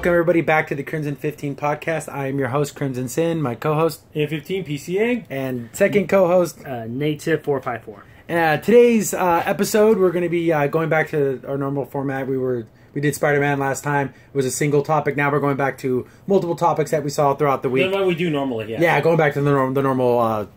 welcome everybody back to the Crimson15 podcast. I am your host, Crimson Sin, my co-host, Ep16 PCA, and second co-host, Native 454. Today's episode, we're going to be going back to our normal format. We did Spider-Man last time. It was a single topic. Now we're going back to multiple topics that we saw throughout the week. That's what we do normally, yeah. Yeah, going back to the normal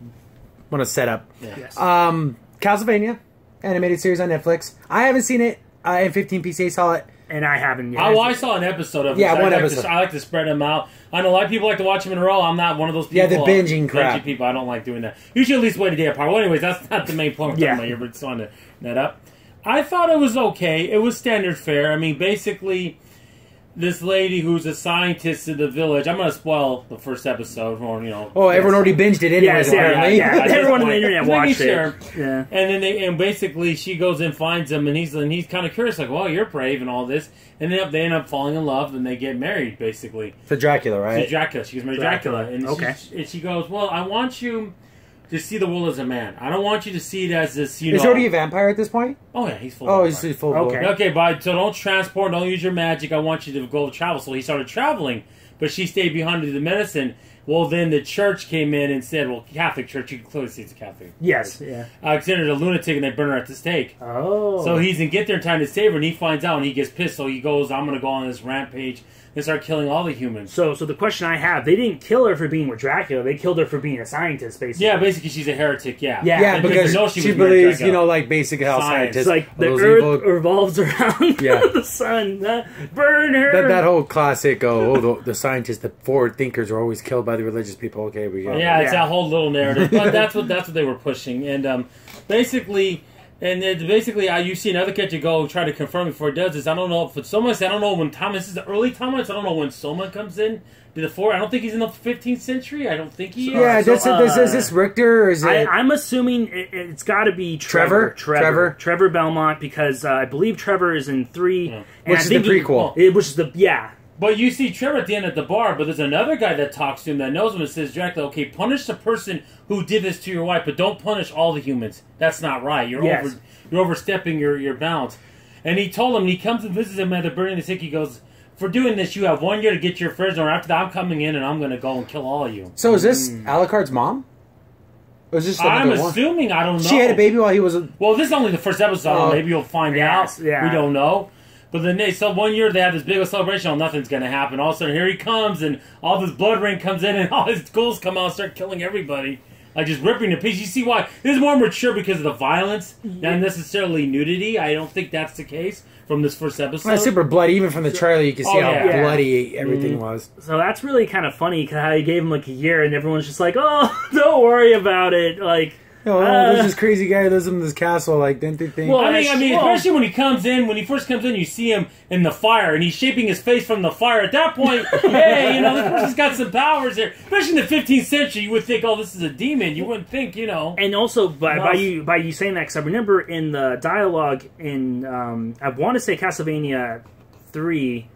setup. Yeah. Yes. Castlevania, animated series on Netflix. I haven't seen it. N15 PCA saw it. And I haven't yet. I saw an episode of it. Yeah, one episode. I like to spread them out. I know a lot of people like to watch them in a row. I'm not one of those people. Yeah, the binging crap. People. I don't like doing that. You should at least wait a day apart. Well, anyways, that's not the main point we're talking about here, but just wanted to net up. I thought it was okay. It was standard fare. I mean, basically, this lady who's a scientist in the village. I'm going to spoil the first episode, or everyone already binged it anyways. Apparently, everyone on the internet watched it. Yeah. And then basically she goes and finds him, and he's kind of curious, like, well, you're brave and all this, and then they end up falling in love, and they get married, basically. To Dracula, right? To Dracula. She gets married to Dracula, and she goes, well, I want you to see the world as a man. I don't want you to see it as this, Is he already a vampire at this point? Oh, yeah, he's full. Oh, he's full. Okay, but so don't transport, don't use your magic. I want you to go travel. So he started traveling, but she stayed behind to do the medicine. Well, then the church came in and said, well, Catholic church, you can clearly see it's a Catholic. Yes, yeah. Considered a lunatic, and they burn her at the stake. Oh. So he doesn't get there in time to save her, and he finds out, and he gets pissed. So he goes, I'm going to go on this rampage and start killing all the humans. So the question I have, they didn't kill her for being with Dracula. They killed her for being a scientist, basically. Yeah, basically she's a heretic, yeah. Yeah, because she believes, like basic health Science. scientists. It's like the earth revolves around the sun. Burn her! That whole classic, the scientists, the forward thinkers are always killed by the religious people. Okay, we got it. Yeah, it's that whole little narrative. But that's what they were pushing. And basically... And you see another character go try to confirm before it does this. I don't know if it's Soma. I don't know when Thomas is the early Thomas. I don't know when Soma comes in to the fore. I don't think he's in the 15th century. I don't think he is. Yeah, is this Richter or is it? I'm assuming it's got to be Trevor Belmont, because I believe Trevor is in 3, which is the prequel. Which is the But you see Trevor at the end at the bar, but there's another guy that talks to him that knows him and says, Dracula, okay, punish the person who did this to your wife, but don't punish all the humans. That's not right. You're overstepping your bounds. And he told him, he comes and visits him at the burning the sick. He goes, for doing this, you have 1 year to get your first, or after that, I'm coming in and I'm going to go and kill all of you. So is this Alucard's mom? Or is this I'm assuming, I don't know. She had a baby while he was Well, this is only the first episode. Maybe you'll find out. Yeah. We don't know. But then so 1 year they have this big celebration. Nothing's going to happen. All of a sudden, here he comes, and all this blood rain comes in, and all his ghouls come out and start killing everybody. Like, just ripping to pieces. You see why? This is more mature because of the violence, not necessarily nudity. I don't think that's the case from this first episode. It's super bloody. Even from the trailer, you can see how bloody everything was. So that's really kind of funny, how he gave him like a year, and everyone's just like, oh, don't worry about it. Like... there's this crazy guy who lives in this castle. Like, didn't they think? Well, I mean, especially when he first comes in, you see him in the fire, and he's shaping his face from the fire. At that point, hey, this person's got some powers there. Especially in the 15th century, you would think, oh, this is a demon. You wouldn't think, And also, by you saying that, because I remember in the dialogue in, I want to say Castlevania 3,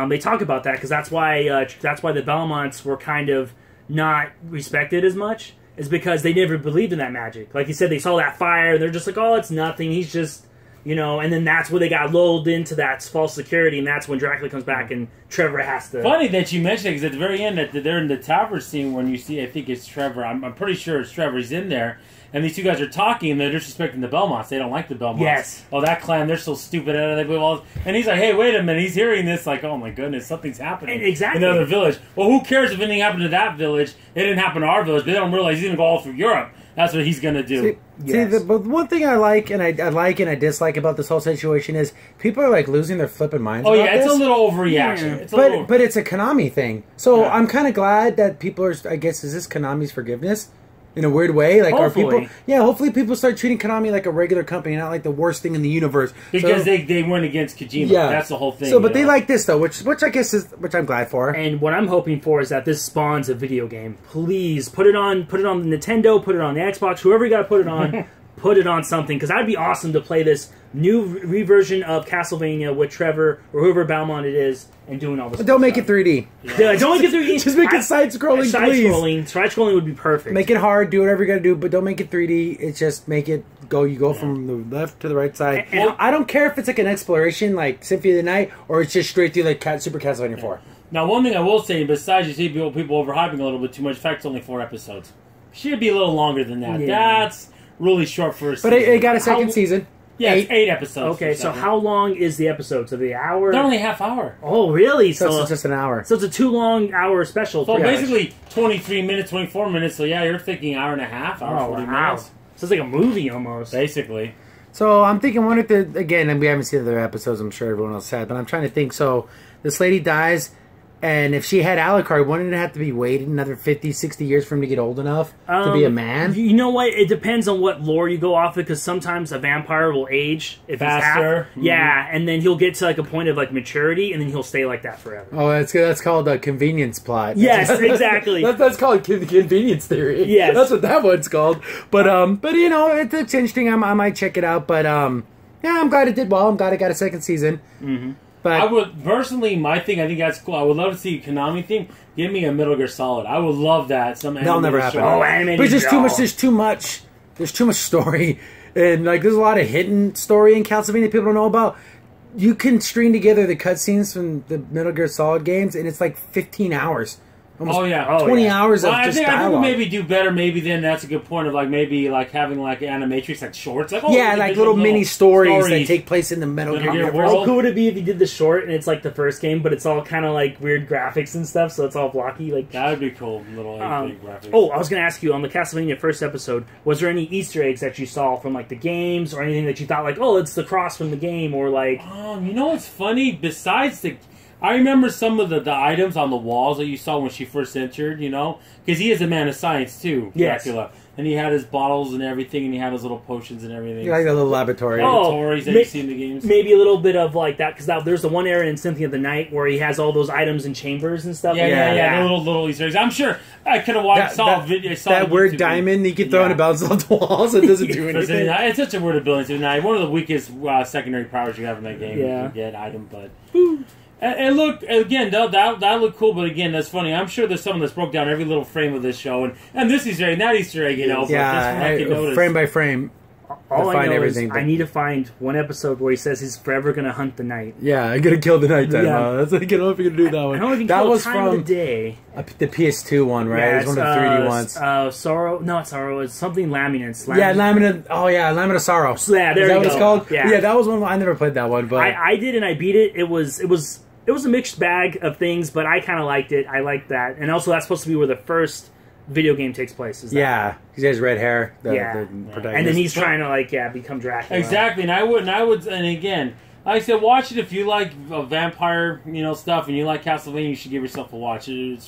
they talk about that, because that's why the Belmonts were kind of not respected as much. Is because they never believed in that magic. Like you said, they saw that fire, they're just like, oh, it's nothing, he's just, and then that's where they got lulled into that false security, and that's when Dracula comes back and Trevor has to... Funny that you mentioned it, because at the very end, they're in the tavern scene when you see, I think it's Trevor, I'm pretty sure it's Trevor, he's in there, and these two guys are talking, and they're disrespecting the Belmonts. They don't like the Belmonts. Yes. Oh, that clan, they're so stupid. And he's like, hey, wait a minute. He's hearing this like, oh, my goodness, something's happening. Exactly. In another village. Well, who cares if anything happened to that village? It didn't happen to our village. They don't realize he's going to go all through Europe. That's what he's going to do. But one thing I like and I dislike about this whole situation is people are like losing their flipping minds. Oh, yeah, it's a little overreaction. Yeah. But it's a Konami thing. So I'm kind of glad that people are, I guess, is this Konami's forgiveness? In a weird way, like hopefully. Hopefully people start treating Konami like a regular company, not like the worst thing in the universe. Because they went against Kojima. Yeah. That's the whole thing. So, but they like this though, which I guess which I'm glad for. And what I'm hoping for is that this spawns a video game. Please put it on the Nintendo, put it on the Xbox, whoever you got to put it on. Put it on something, because that'd be awesome to play this new reversion of Castlevania with Trevor or whoever Belmont it is and doing all this. But don't make it 3D. Yeah, don't make it 3D. Just make it side-scrolling, please. Side-scrolling would be perfect. Make it hard. Do whatever you got to do, but don't make it 3D. It's just make it go. You go from the left to the right side. And I don't care if it's like an exploration, like Symphony of the Night, or it's just straight through like Super Castlevania 4. Now, one thing I will say, besides you see people overhyping a little bit too much, in fact, it's only 4 episodes. Should be a little longer than that. Yeah. That's really short for a season. But it got a second season. Yeah, it's 8 episodes. Okay, so how long is the episode? So the hour? They're only half hour. Oh, really? So it's just an hour. So it's a 2 long hour special. So basically 23 minutes, 24 minutes. So yeah, you're thinking hour and a half, hour 40 minutes. So it's like a movie almost. Basically. So I'm thinking, what if again, and we haven't seen the other episodes, I'm sure everyone else had, but I'm trying to think, so this lady dies, and if she had Alucard, wouldn't it have to be waited another 50, 60 years for him to get old enough to be a man? You know what? It depends on what lore you go off of, because sometimes a vampire will age if faster. Yeah, and then he'll get to like a point of like maturity, and then he'll stay like that forever. Oh, that's called a convenience plot. Yes, exactly. That's called convenience theory. Yes, that's what that one's called. But you know, it's interesting. I might check it out. But yeah, I'm glad it did well. I'm glad it got a second season. Mm-hmm. But I would personally, I think that's cool. I would love to see a Konami thing. Give me a Metal Gear Solid. I would love that. That'll never happen. Oh, animated. But there's too much. There's too much story, and like there's a lot of hidden story in Castlevania people don't know about. You can string together the cutscenes from the Metal Gear Solid games, and it's like 15 hours. Almost 20 hours of just dialogue. I think maybe do better. Maybe then that's a good point of like maybe like having like animatrix like shorts, like like little mini stories that take place in the Metal Gear world. How cool would it be if you did the short and it's like the first game, but it's all kind of like weird graphics and stuff, so it's all blocky. Like that would be cool. Little graphics. Oh, I was gonna ask you on the Castlevania first episode, was there any Easter eggs that you saw from like the games or anything that you thought like, oh, it's the cross from the game or like? You know what's funny? Besides I remember some of the items on the walls that you saw when she first entered, you know? Because he is a man of science, too, Dracula. Yes. And he had his bottles and everything, and he had his little potions and everything. Like a little laboratory. Laboratories that you see in the games. Maybe a little bit of like that, because there's the one area in Symphony of the Night where he has all those items and chambers and stuff. Yeah. Little Easter eggs. I'm sure I could have saw a video. That weird diamond you can throw and it bounces off the walls. It doesn't do anything. It's such a weird ability. One of the weakest secondary powers you have in that game. Yeah. You can get item, but... And look, again, that looked cool, but again, that's funny. I'm sure there's someone that's broke down every little frame of this show, and this Easter egg, that Easter egg, you know. Yeah, frame by frame. All I know everything, is I need to find one episode where he says he's forever going to hunt the night. Yeah, I'm going to kill the nighttime. Yeah. That's like, I don't know if you're going to do that one. I don't that was from the day. The PS2 one, right? Yeah, it was one of the 3D ones. Sorrow, not Sorrow, it's something Laminate. Yeah, Laminate. Oh yeah, Laminate Sorrow. Yeah, there you go. Is that what it's called? Yeah, that was one. I never played that one, but I did and I beat it. It was a mixed bag of things, but I kind of liked it. I liked that, and also that's supposed to be where the first video game takes place. Is that? Yeah, he has red hair. The and then he's trying to become Dracula. Exactly, and I would, and again, like I said, watch it if you like vampire, stuff, and you like Castlevania. You should give yourself a watch. It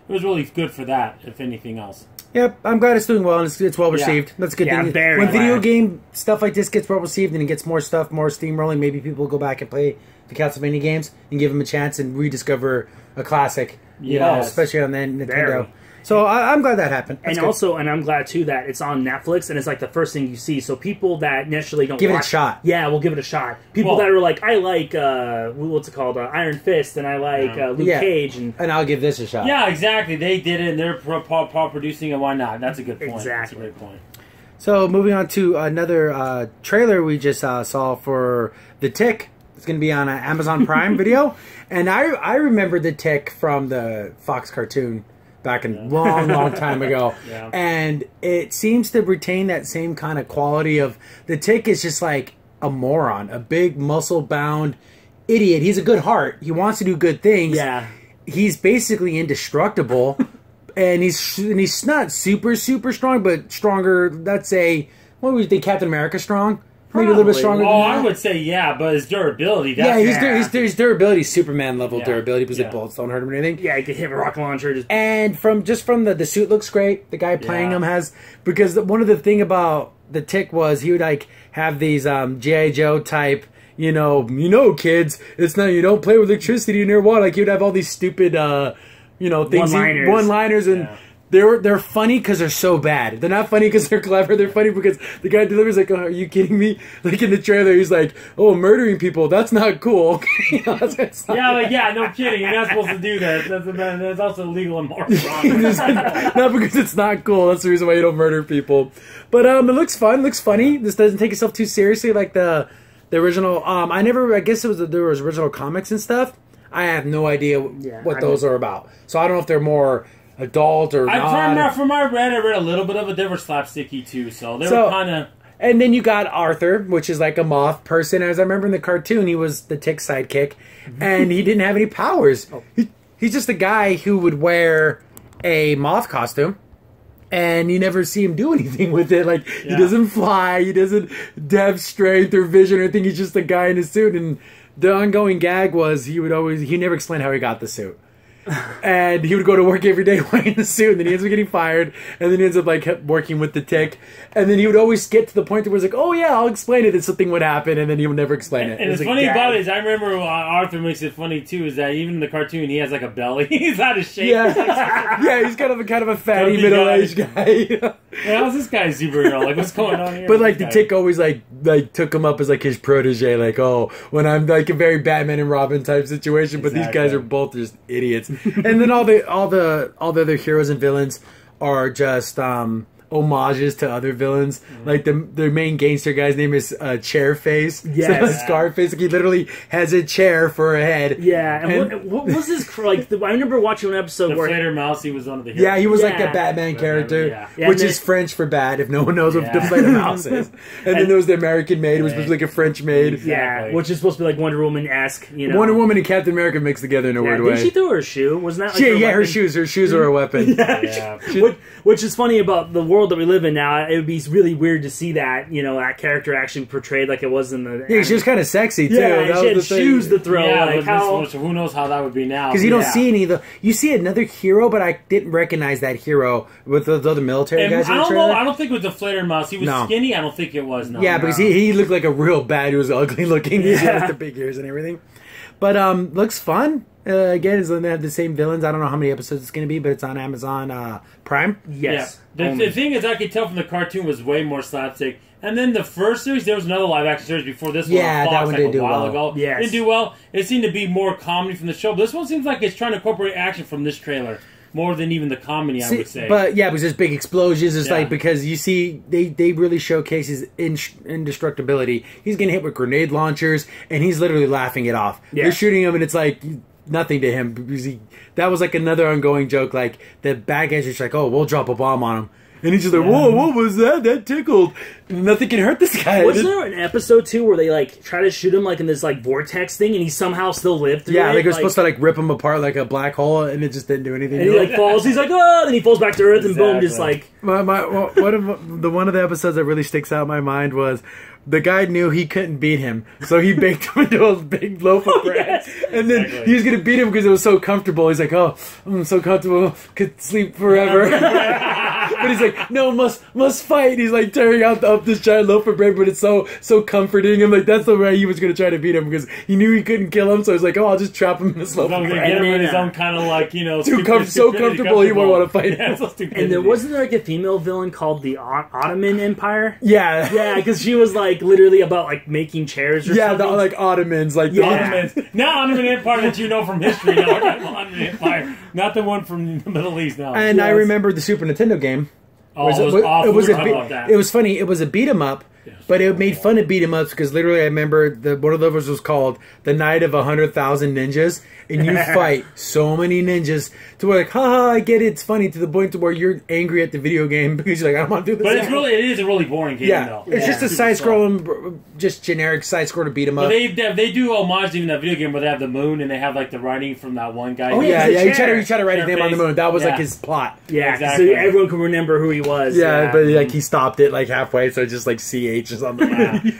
was really good for that, if anything else. Yep, I'm glad it's doing well and it's well received. That's a good thing. When video game stuff like this gets well received and it gets more stuff, more steam rolling, maybe people will go back and play the Castlevania games and give them a chance and rediscover a classic. You know, especially on the Nintendo. So I'm glad that happened. That's and I'm glad too that it's on Netflix and it's like the first thing you see. So people that initially don't give it a shot. Yeah, we'll give it a shot. People that are like, I like what's it called, Iron Fist, and I like Luke Cage, and I'll give this a shot. Yeah, exactly. They did it, and they're producing it. Why not? That's a good point. Exactly. That's a great point. So moving on to another trailer we just saw for The Tick. It's going to be on Amazon Prime Video, and I remember The Tick from the Fox cartoon back a long time ago. Yeah. And it seems to retain that same kind of quality of The Tick is just like a moron, a big muscle-bound idiot. He's a good heart. He wants to do good things. Yeah. He's basically indestructible. And he's not super strong, but stronger, let's say, what would you think, Captain America strong? Maybe a little bit stronger than that. I would say but his durability. His durability, Superman level durability, because the bullets don't hurt him or anything. Yeah, he could hit a rocket launcher. And from the suit looks great. The guy playing him has, because one of the thing about The Tick was he would like have these G.I. Joe type, kids, it's not, you don't play with electricity near water. Like he would have all these stupid things, one-liners, and they're funny because they're so bad. They're not funny because they're clever. They're funny because the guy delivers like, "Oh, are you kidding me?" Like in the trailer, he's like, "Oh, murdering people, that's not cool." No kidding. You're not supposed to do that. That's also illegal and moral. Not because it's not cool. That's the reason why you don't murder people. But it looks fun. Looks funny. This doesn't take itself too seriously like the original. I guess there was original comics and stuff. I have no idea what those are about. So I don't know if they're more adult or not. From my read, I read a little bit of it. They were slapsticky too, so they were kind of... And then you got Arthur, which is like a moth person. As I remember in the cartoon, he was the Tick sidekick, and he didn't have any powers. Oh. He's just a guy who would wear a moth costume, and you never see him do anything with it. Like, he doesn't fly, he doesn't have strength or vision or anything. He's just a guy in a suit, and the ongoing gag was he never explained how he got the suit. And he would go to work every day wearing the suit, and then he ends up getting fired, and then he ends up like working with the Tick, and then he would always get to the point where it's like, oh yeah, I'll explain it, and something would happen, and then he would never explain it. And it's funny about it is, I remember Arthur makes it funny too, is that even in the cartoon he has like a belly. He's out of shape. Yeah, he's kind of a fatty middle-aged guy. How's this guy a superhero? Like, what's going on here? But like the Tick always like took him up as like his protege, like, oh, when I'm like a very Batman and Robin type situation, but these guys are both just idiots. And then all the other heroes and villains are just homages to other villains. Like the main gangster guy's name is Chairface. Yes. So Scarface. Like, he literally has a chair for a head. Yeah. And what was his like? I remember watching an episode where Deflator Mouse. He was one of the heroes. Yeah, he was like the Batman character, which is French for bad. If no one knows what Deflator Mouse is, and then there was the American Maid, who was supposed to be like a French maid. Exactly. Which is supposed to be like Wonder Woman-esque. You know, Wonder Woman and Captain America mixed together in a weird way. Did she throw her shoe? Wasn't that like her shoes? Her shoes are a weapon. Which is funny about the world that we live in now. It would be really weird to see that, that character actually portrayed like it was in the... Yeah, she was kind of sexy, too. Yeah, she had shoes to throw. Yeah, like who knows how that would be now. Because you don't see any of the... You see another hero, but I didn't recognize that hero with the other military guys in the trailer. I don't think it was the Deflator Mouse. He was skinny. I don't think it was, no. Yeah, because he looked like a real bad. He was ugly looking. He had the big ears and everything. But looks fun. Again, it's going to have the same villains. I don't know how many episodes it's going to be, but it's on Amazon Prime. Yes. Yeah. The thing is, I could tell from the cartoon was way more slapstick. And then the first series, there was another live-action series before this one. Yeah, that one didn't do well. Ago. Yes. Didn't do well. It seemed to be more comedy from the show. But this one seems like it's trying to incorporate action from this trailer. More than even the comedy, I would say. But yeah, because there's big explosions. It's like, because you see, they really showcase his indestructibility. He's getting hit with grenade launchers, and he's literally laughing it off. Yeah. They're shooting him, and it's like nothing to him. Because that was like another ongoing joke. Like, the bad guys are just like, oh, we'll drop a bomb on him. And he's just like, whoa, what was that? That tickled. Nothing can hurt this guy. Wasn't there an episode, too, where they, like, try to shoot him, like, in this, like, vortex thing, and he somehow still lived through it? Yeah, like, they're supposed to, like, rip him apart like a black hole, and it just didn't do anything. And he, like, falls. He's like, oh! Then he falls back to Earth, and boom, just, like... One of the episodes that really sticks out in my mind was... The guy knew he couldn't beat him, so he baked him into a big loaf of bread. And then he was going to beat him because it was so comfortable. He's like, oh, I'm so comfortable, could sleep forever. But he's like, no, must fight. He's like tearing up this giant loaf of bread, but it's so comforting. I'm like, that's the way he was going to try to beat him, because he knew he couldn't kill him, so he's like, oh, I'll just trap him in this loaf of bread. Get him in his own kind of like, so comfortable he won't want to fight him. And there wasn't there like a female villain called the Ottoman Empire? Yeah. Yeah, because she was like literally about like making chairs or something. Yeah, like Ottomans. Like Ottomans. Not Ottoman Empire that you know from history. No, we're talking about Ottoman Empire. Not the one from the Middle East now. And I remember the Super Nintendo game. Oh, it was awful. It was funny. It was a beat 'em up, but it made fun of beat 'em ups because literally I remember one of those was called The Night of 100,000 Ninjas, and you fight so many ninjas to where like, haha, I get it, it's funny, to the point to where you're angry at the video game because you're like, I don't want to do this. But it is a really boring game though. It's just a side-scrolling, just generic side-scroller beat 'em up. But they do homage to even that video game where they have the moon and they have like the writing from that one guy. Oh yeah, you try to write his name on the moon. That was like his plot. Yeah, exactly. So everyone can remember who he was. Yeah, but like he stopped it like halfway, so just like CH or something.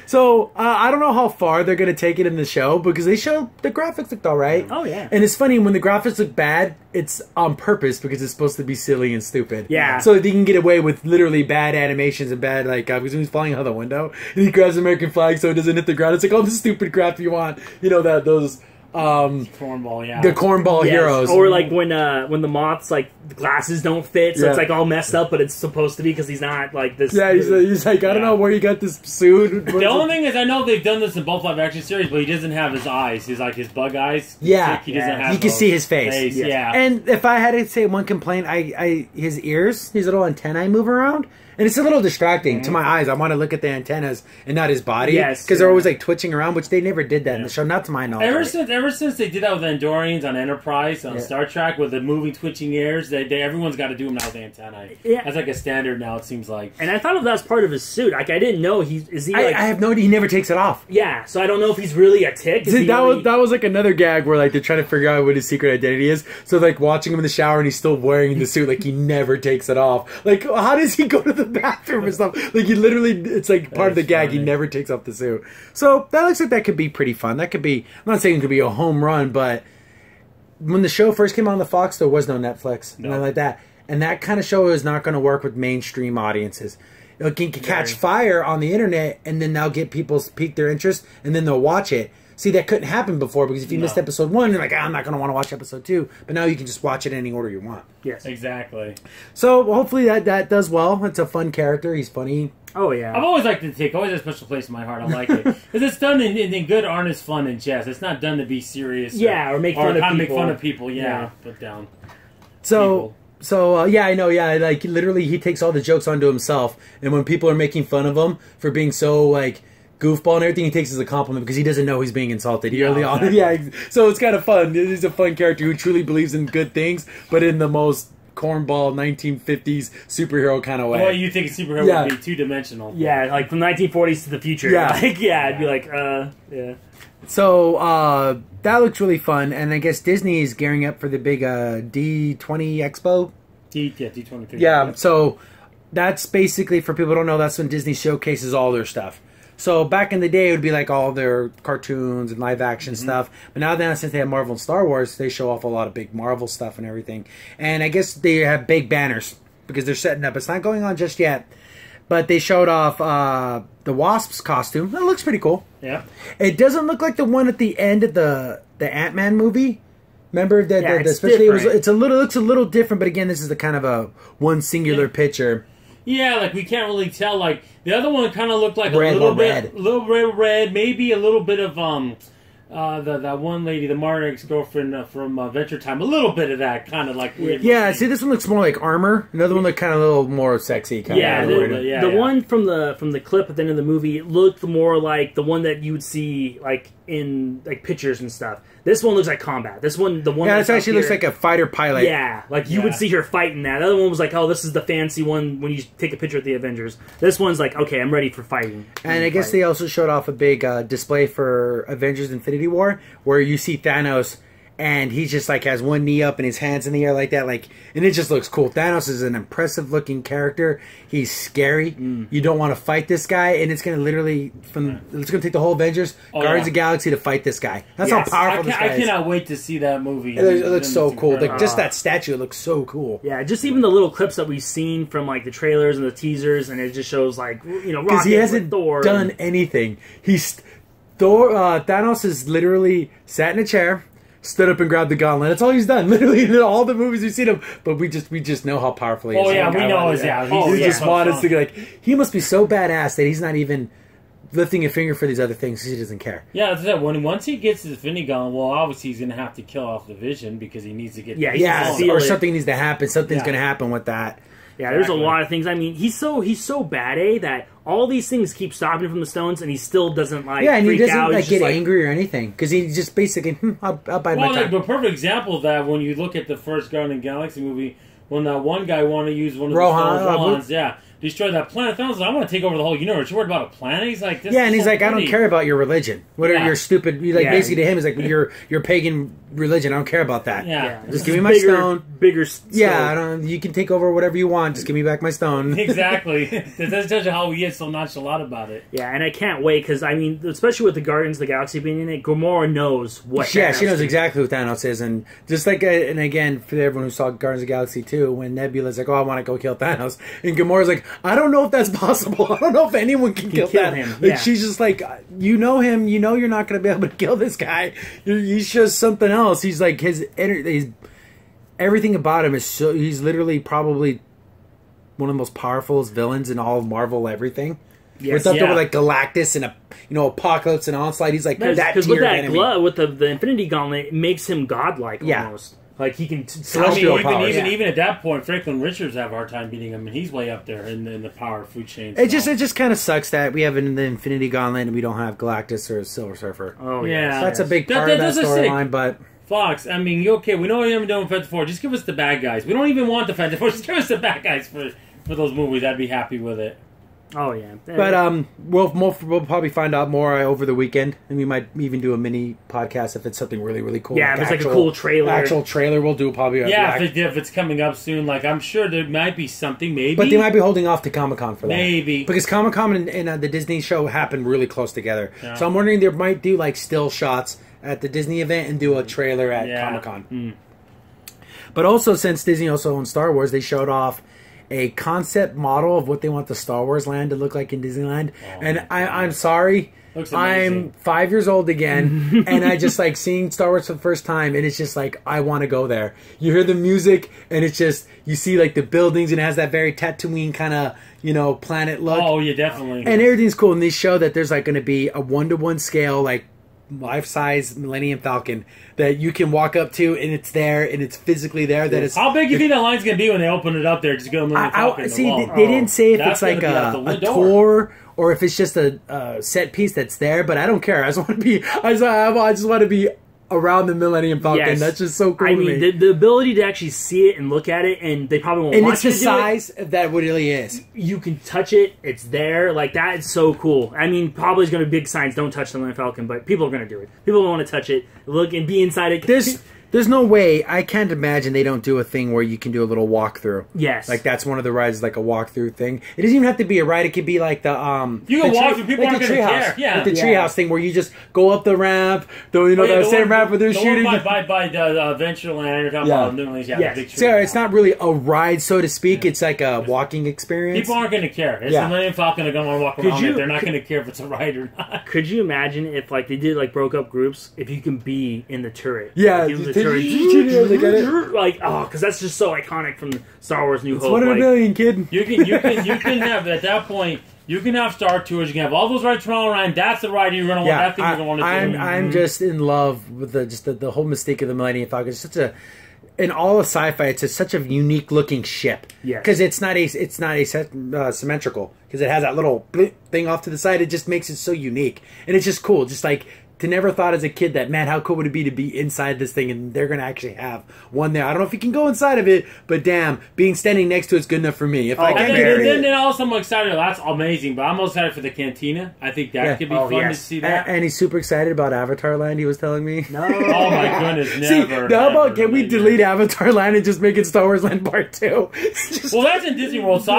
So, I don't know how far they're going to take it in the show, because they show the graphics looked alright. Oh, yeah. And it's funny, when the graphics look bad, it's on purpose, because it's supposed to be silly and stupid. Yeah. So they can get away with literally bad animations and bad, like, because he's falling out the window, and he grabs the American flag so it doesn't hit the ground. It's like all the stupid crap you want. You know, those... cornball, the cornball heroes, or like when the moth's like the glasses don't fit, so it's like all messed up, but it's supposed to be because he's not like this. Yeah, he's like I don't know where you got this suit. The only thing is, I know they've done this in both live action series, but he doesn't have his eyes. He's like his bug eyes. Yeah, like he doesn't have. You can see his face. Yeah. And if I had to say one complaint, his ears, his little antennae move around. And it's a little distracting to my eyes. I want to look at the antennas and not his body. Yes. Because they're always like twitching around, which they never did that in the show. Not to my knowledge. Ever since they did that with Andorians on Enterprise, on Star Trek, with the moving, twitching ears, everyone's got to do them now with the antennae. Yeah. That's like a standard now, it seems like. And I thought that was part of his suit. Like, I didn't know I have no idea. He never takes it off. Yeah, so I don't know if he's really a tick. That was like another gag where like they're trying to figure out what his secret identity is. So like watching him in the shower and he's still wearing the suit, like he never takes it off. Like, how does he go to the bathroom and stuff? Like, he literally, it's like part of the gag. Funny. He never takes off the suit. So that looks like that could be pretty fun. That could be, I'm not saying it could be a home run, but when the show first came on the Fox, there was no Netflix, nothing like that. And that kind of show is not going to work with mainstream audiences. It can catch fire on the internet, and then they'll get people pique their interest, and then they'll watch it. See, that couldn't happen before, because if you missed episode 1, you're like, I'm not going to want to watch episode 2. But now you can just watch it in any order you want. Yes. Exactly. So, hopefully that does well. It's a fun character. He's funny. Oh, yeah. I've always liked the Tick. Always a special place in my heart. I like it. Because it's done in good, honest fun and jest. It's not done to be serious. Or make fun of people. Make fun of people, Put down. So I know, like, literally he takes all the jokes onto himself. And when people are making fun of him for being so, like, goofball and everything, he takes as a compliment because he doesn't know he's being insulted. So it's kind of fun. He's a fun character who truly believes in good things, but in the most cornball 1950s superhero kind of way. Well, you think a superhero would be two-dimensional. Yeah, like from 1940s to the future. Yeah. Like, I'd be like, yeah. So, that looks really fun, and I guess Disney is gearing up for the big D20 Expo. D23. Yeah, so that's basically, for people who don't know, that's when Disney showcases all their stuff. So back in the day, it would be like all their cartoons and live action stuff. But now, since they have Marvel and Star Wars, they show off a lot of big Marvel stuff and everything. And I guess they have big banners because they're setting up. It's not going on just yet. But they showed off the Wasp's costume. That looks pretty cool. Yeah. It doesn't look like the one at the end of the Ant-Man movie. Remember that? Especially it looks a little different. But again, this is the kind of a one singular picture. Yeah, like we can't really tell. Like the other one kind of looked like a little red, maybe a little bit of that one lady, the Martin ex-girlfriend from Adventure Time, a little bit of that kind of like weird. Yeah, see, this one looks more like Armor. Another one looked kind of a little more sexy. The one from the clip at the end of the movie looked more like the one that you would see like in like pictures and stuff. This one looks like combat. This one, the one this actually looks like a fighter pilot. Yeah, like you would see her fighting that. The other one was like, oh, this is the fancy one when you take a picture with the Avengers. This one's like, okay, I'm ready for fighting. And I guess they also showed off a big display for Avengers Infinity War where you see Thanos and he just like has one knee up and his hands in the air like that, like, and it just looks cool. Thanos is an impressive looking character. He's scary. You don't want to fight this guy, and it's gonna literally it's gonna take the whole Avengers, Guardians of the Galaxy to fight this guy. That's how powerful this guy is. I cannot wait to see that movie. It looks so cool. Like just that statue looks so cool. Yeah, just even the little clips that we've seen from like the trailers and the teasers, and it just shows like because he hasn't done anything. Thanos is literally sat in a chair, stood up and grabbed the gauntlet. That's all he's done. Literally in all the movies we've seen him. But we just know how powerful he is. Oh yeah, we know he's We just want us to be like, he must be so badass that he's not even lifting a finger for these other things because he doesn't care. Yeah, that's it. Once he gets his Infinity Gauntlet, well, obviously he's gonna have to kill off the Vision because he needs to get or something needs to happen. Something's gonna happen with that. Yeah, there's a lot of things. I mean, he's so bad, that all these things keep stopping him from the stones, and he still doesn't like. And freak he doesn't out. like get angry or anything because he just basically, I'll bide my time. Like the perfect example of that when you look at the first Guardians of the Galaxy movie, when that one guy wanted to use one of the Rohans, destroy that planet. Thanos like, I want to take over the whole universe. You're worried about a planet? He's like, this and he's like, I don't care about your religion. Whatever your stupid, basically to him, is like, your pagan religion. I don't care about that. Just give me my stone. Bigger stone. You can take over whatever you want. Just give me back my stone. Exactly. That tells you how he is so nonchalant about it. Yeah, and I can't wait because I mean, especially with the Guardians of the Galaxy being in it, Gamora knows what. Yeah, she knows exactly who Thanos is, and just like, and again, for everyone who saw Guardians of the Galaxy 2, when Nebula's like, oh, I want to go kill Thanos, and Gamora's like, I don't know if that's possible. I don't know if anyone can kill him. Like, she's just like, you know him. You know you're not going to be able to kill this guy. He's just something else. He's like everything about him is so. He's literally probably one of the most powerful villains in all of Marvel. Everything. Yes, with like Galactus and Apocalypse and Onslaught. He's like that tier with that enemy. glove, with the Infinity Gauntlet, it makes him godlike almost. Like he can. Even at that point, Franklin Richards have a hard time beating him, and he's way up there in the power food chain. It just kind of sucks that we have it in the Infinity Gauntlet and we don't have Galactus or Silver Surfer. Oh yeah, that's a big part of that storyline. But Fox, I mean, okay, we know you haven't done Fantastic Four. Just give us the bad guys. We don't even want the Fantastic Four. Just give us the bad guys for those movies. I'd be happy with it. Oh yeah, but we'll probably find out more over the weekend, and we might even do a mini podcast if it's something really really cool. Yeah, if it's like a cool trailer. Actual trailer, we'll do probably. If it's coming up soon, like I'm sure there might be something, maybe. But they might be holding off to Comic-Con for that, maybe because Comic-Con and the Disney show happen really close together. Yeah. So I'm wondering they might do like still shots at the Disney event and do a trailer at Comic-Con. But also, since Disney also owns Star Wars, they showed off a concept model of what they want the Star Wars land to look like in Disneyland. I'm sorry. I'm 5 years old again, and I just like seeing Star Wars for the first time, and it's just like, I want to go there. You hear the music, and it's just, you see like the buildings, and it has that very Tatooine kind of, planet look. Oh, yeah, definitely. And everything's cool, and they show that there's like going to be a 1-to-1 scale, like, life-size Millennium Falcon that you can walk up to, and it's there, and it's physically there. That it's how big do you think that line's gonna be when they open it up there? Just go Millennium Falcon. They didn't say if it's like a tour or if it's just a set piece that's there, but I don't care. I just want to be. I just want to be around the Millennium Falcon. Yes. That's just so cool. I mean, the ability to actually see it and look at it, and they probably won't. And want it's the size that what it really is. You can touch it; it's there. Like that is so cool. I mean, probably is going to be big signs: "Don't touch the Millennium Falcon," but people are going to do it. People don't want to touch it, look and be inside it. There's no way. I can't imagine they don't do a thing where you can do a little walkthrough. Yes, like that's one of the rides, like a walkthrough thing. It doesn't even have to be a ride. It could be like the you can walk through. People aren't going to care. Yeah, like the treehouse thing where you just go up the ramp. The same ramp where they're shooting. By the Adventureland. You're talking about the big tree. So it's not really a ride, so to speak. It's like a walking experience. People aren't going to care. It's the Millennium Falcon. They're going to want to walk around it. They're not going to care if it's a ride or not. Could you imagine if like they did like broke up groups? If you can be in the turret, like because that's just so iconic from Star Wars New Hope. It's 1 in a million, kid. You can have at that point. You can have Star Tours. You can have all those rides from all around. That's the ride you're going to want. That thing you're going to want to do. I'm just in love with the whole mystique of the Millennium Falcon. It's such a in all of sci-fi. It's such a unique looking ship. Yeah, because it's not symmetrical. Because it has that little thing off to the side. It just makes it so unique, and it's just cool. Just like. To never thought as a kid that, man, how cool would it be to be inside this thing and they're going to actually have one there. I don't know if you can go inside of it, but damn, being standing next to it's good enough for me. If I can then also I'm excited. That's amazing, but I'm excited for the Cantina. I think that could be fun to see that. And he's super excited about Avatar Land, he was telling me. No. Oh my goodness, never. See, how about can we delete Avatar Land and just make it Star Wars Land Part 2? Well, that's in Disney World, so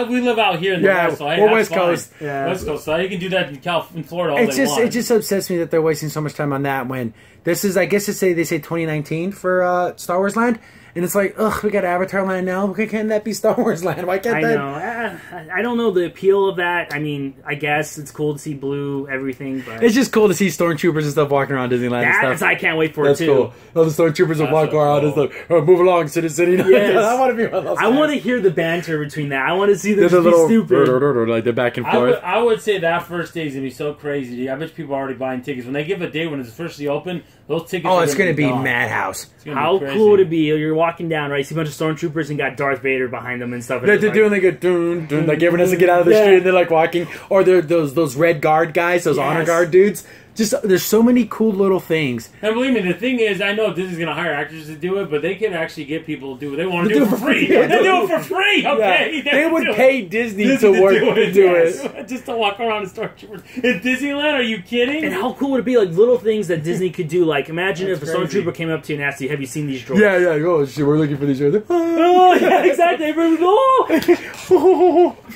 we live out here in the West. So West Coast. Yeah. West Coast, so you can do that in Florida all day long. It just upsets me that they're wasting so much time on that when this is, I guess they say 2019 for Star Wars Land, and it's like, ugh, we got Avatar Land now. Why can't that be Star Wars Land? Why can't that? I know. I don't know the appeal of that. I mean, I guess it's cool to see blue everything, but it's just cool to see stormtroopers and stuff walking around Disneyland. And stuff. I can't wait for it too. Cool. All the stormtroopers will walk around and stuff. Oh, move along, city. Yes. I want to be one of those. I want to hear the banter between that. I want to see them be stupid. Like they're back and forth. I would say that first day is gonna be so crazy. I bet people are already buying tickets when they give a day when it's officially open. Those tickets. Oh, it's gonna be madhouse. How cool would it be? You're walking down, right? See a bunch of stormtroopers and got Darth Vader behind them and stuff. They're doing like a dun, like everyone has to get out of the street and they're like walking. Or they're those red guard guys, those honor guard dudes. Just there's so many cool little things. And believe me, the thing is, I know Disney's going to hire actors to do it, but they can actually get people to do what they want to do it for free. They do it for free, okay? Yeah. They would pay Disney to do it. Just to walk around and stormtroopers. In Disneyland, are you kidding? And how cool would it be? Like little things that Disney could do. Like imagine if a stormtrooper came up to you and asked you, "Have you seen these droids?" Yeah. Oh shit, we're looking for these droids. Oh yeah, exactly.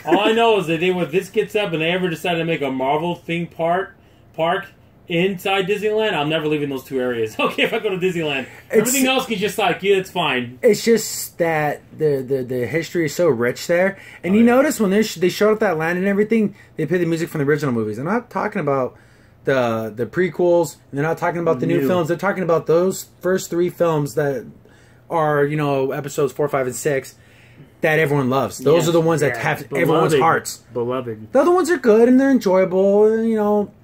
All I know is that when this gets up and they ever decide to make a Marvel theme park inside Disneyland, I'm never leaving those two areas. Okay, if I go to Disneyland, everything else can just it's fine. It's just that the history is so rich there, and you notice when they showed up that land and everything, they play the music from the original movies. They're not talking about the prequels. And they're not talking about the new films. They're talking about those first 3 films that are episodes 4, 5, and 6. That everyone loves. Those are the ones that have everyone's hearts. Beloved. The other ones are good and they're enjoyable.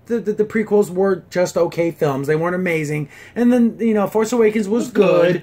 The prequels were just okay films. They weren't amazing. And then, Force Awakens was good.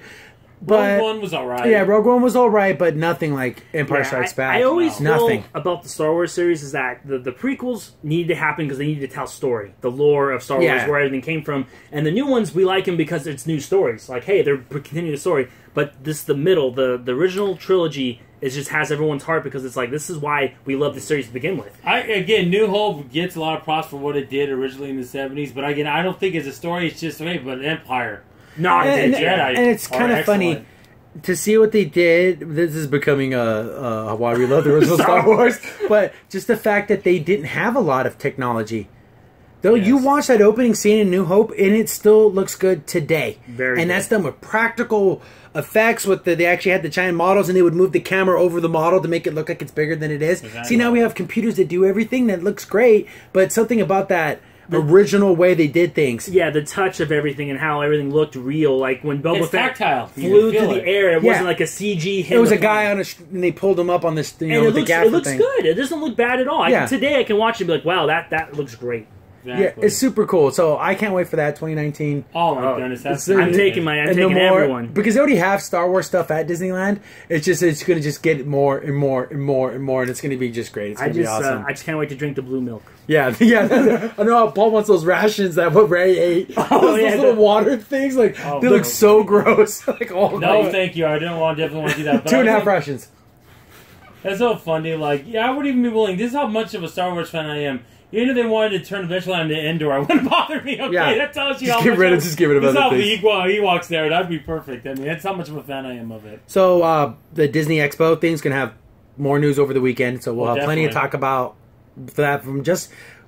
But Rogue One was alright. Yeah, Rogue One was alright, but nothing like Empire Strikes Back. I always feel nothing about the Star Wars series is that the prequels needed to happen because they needed to tell story, the lore of Star Wars, where everything came from. And the new ones, we like them because it's new stories. Like, hey, they're continuing the story. But the middle, the original trilogy, it just has everyone's heart because it's like, this is why we love the series to begin with. Again, New Hope gets a lot of props for what it did originally in the 70s, but again, I don't think as a story it's just great, but Empire. No, and it's kind of funny to see what they did. This is becoming why we love the original Star Wars, but just the fact that they didn't have a lot of technology. Though you watch that opening scene in New Hope, and it still looks good today. That's done with practical effects. They actually had the giant models, and they would move the camera over the model to make it look like it's bigger than it is. Exactly. See, now we have computers that do everything that looks great, but something about that original way they did things. Yeah, the touch of everything and how everything looked real. Like when Boba Fett flew through the air, it wasn't like a CG hit. It was a guy on and they pulled him up on this, with the gaffer thing. It looks good. It doesn't look bad at all. Today I can watch it and be like, wow, that looks great. Exactly. Yeah, it's super cool. So I can't wait for that 2019. Oh my goodness, I'm taking everyone because they already have Star Wars stuff at Disneyland. It's going to just get more and more and more and more, and it's going to be just great. It's going to be awesome. I just can't wait to drink the blue milk. Yeah. I know how Paul wants those rations that what Ray ate. Those little water things, they look so gross. No, thank you. I definitely want to do that. But 2.5 rations. That's so funny. I wouldn't even be willing. This is how much of a Star Wars fan I am. Even if they wanted to turn eventually on to Endor, it wouldn't bother me. Okay, that tells you how much. Just give it about other things. Ewoks there. That'd be perfect. I mean, that's how much of a fan I am of it. So the Disney Expo thing's gonna have more news over the weekend. So we'll have plenty to talk about that.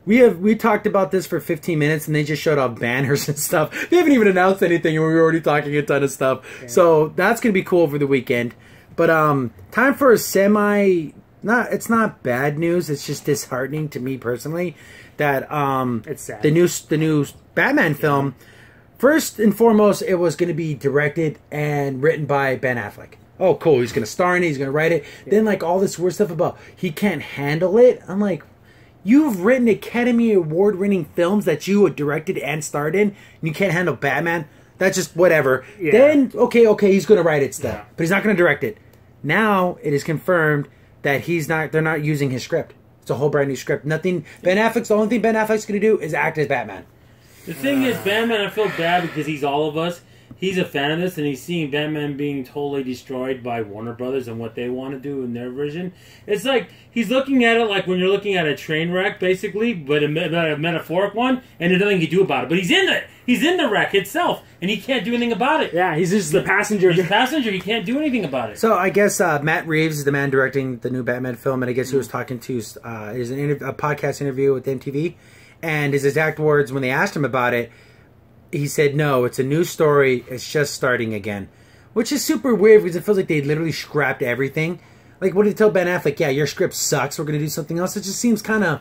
We talked about this for 15 minutes, and they just showed off banners and stuff. They haven't even announced anything, and we were already talking a ton of stuff. Yeah. So that's gonna be cool over the weekend. But time for a it's not bad news. It's just disheartening to me personally that it's sad. The new Batman film. First and foremost, it was going to be directed and written by Ben Affleck. Oh, cool! He's going to star in it. He's going to write it. Yeah. Then all this weird stuff about he can't handle it. I'm like, you've written Academy Award-winning films that you directed and starred in, and you can't handle Batman. That's just whatever. Yeah. Then okay, he's going to write it still, but he's not going to direct it. Now it is confirmed that they're not using his script. It's a whole brand new script. The only thing Ben Affleck's going to do is act as Batman. The thing is, Batman, I feel bad because he's all of us. He's a fan of this, and he's seeing Batman being totally destroyed by Warner Brothers and what they want to do in their version. It's like, he's looking at it like when you're looking at a train wreck, basically, but a metaphoric one, and there's nothing you can do about it. But he's in the wreck itself, and he can't do anything about it. Yeah, he's just the passenger. He's the passenger. He can't do anything about it. So I guess Matt Reeves is the man directing the new Batman film, and I guess he was talking to a podcast interview with MTV, and his exact words when they asked him about it, he said, no, it's a new story. It's just starting again. Which is super weird because it feels like they literally scrapped everything. Like, what did they tell Ben Affleck? Yeah, your script sucks. We're going to do something else. It just seems kind of...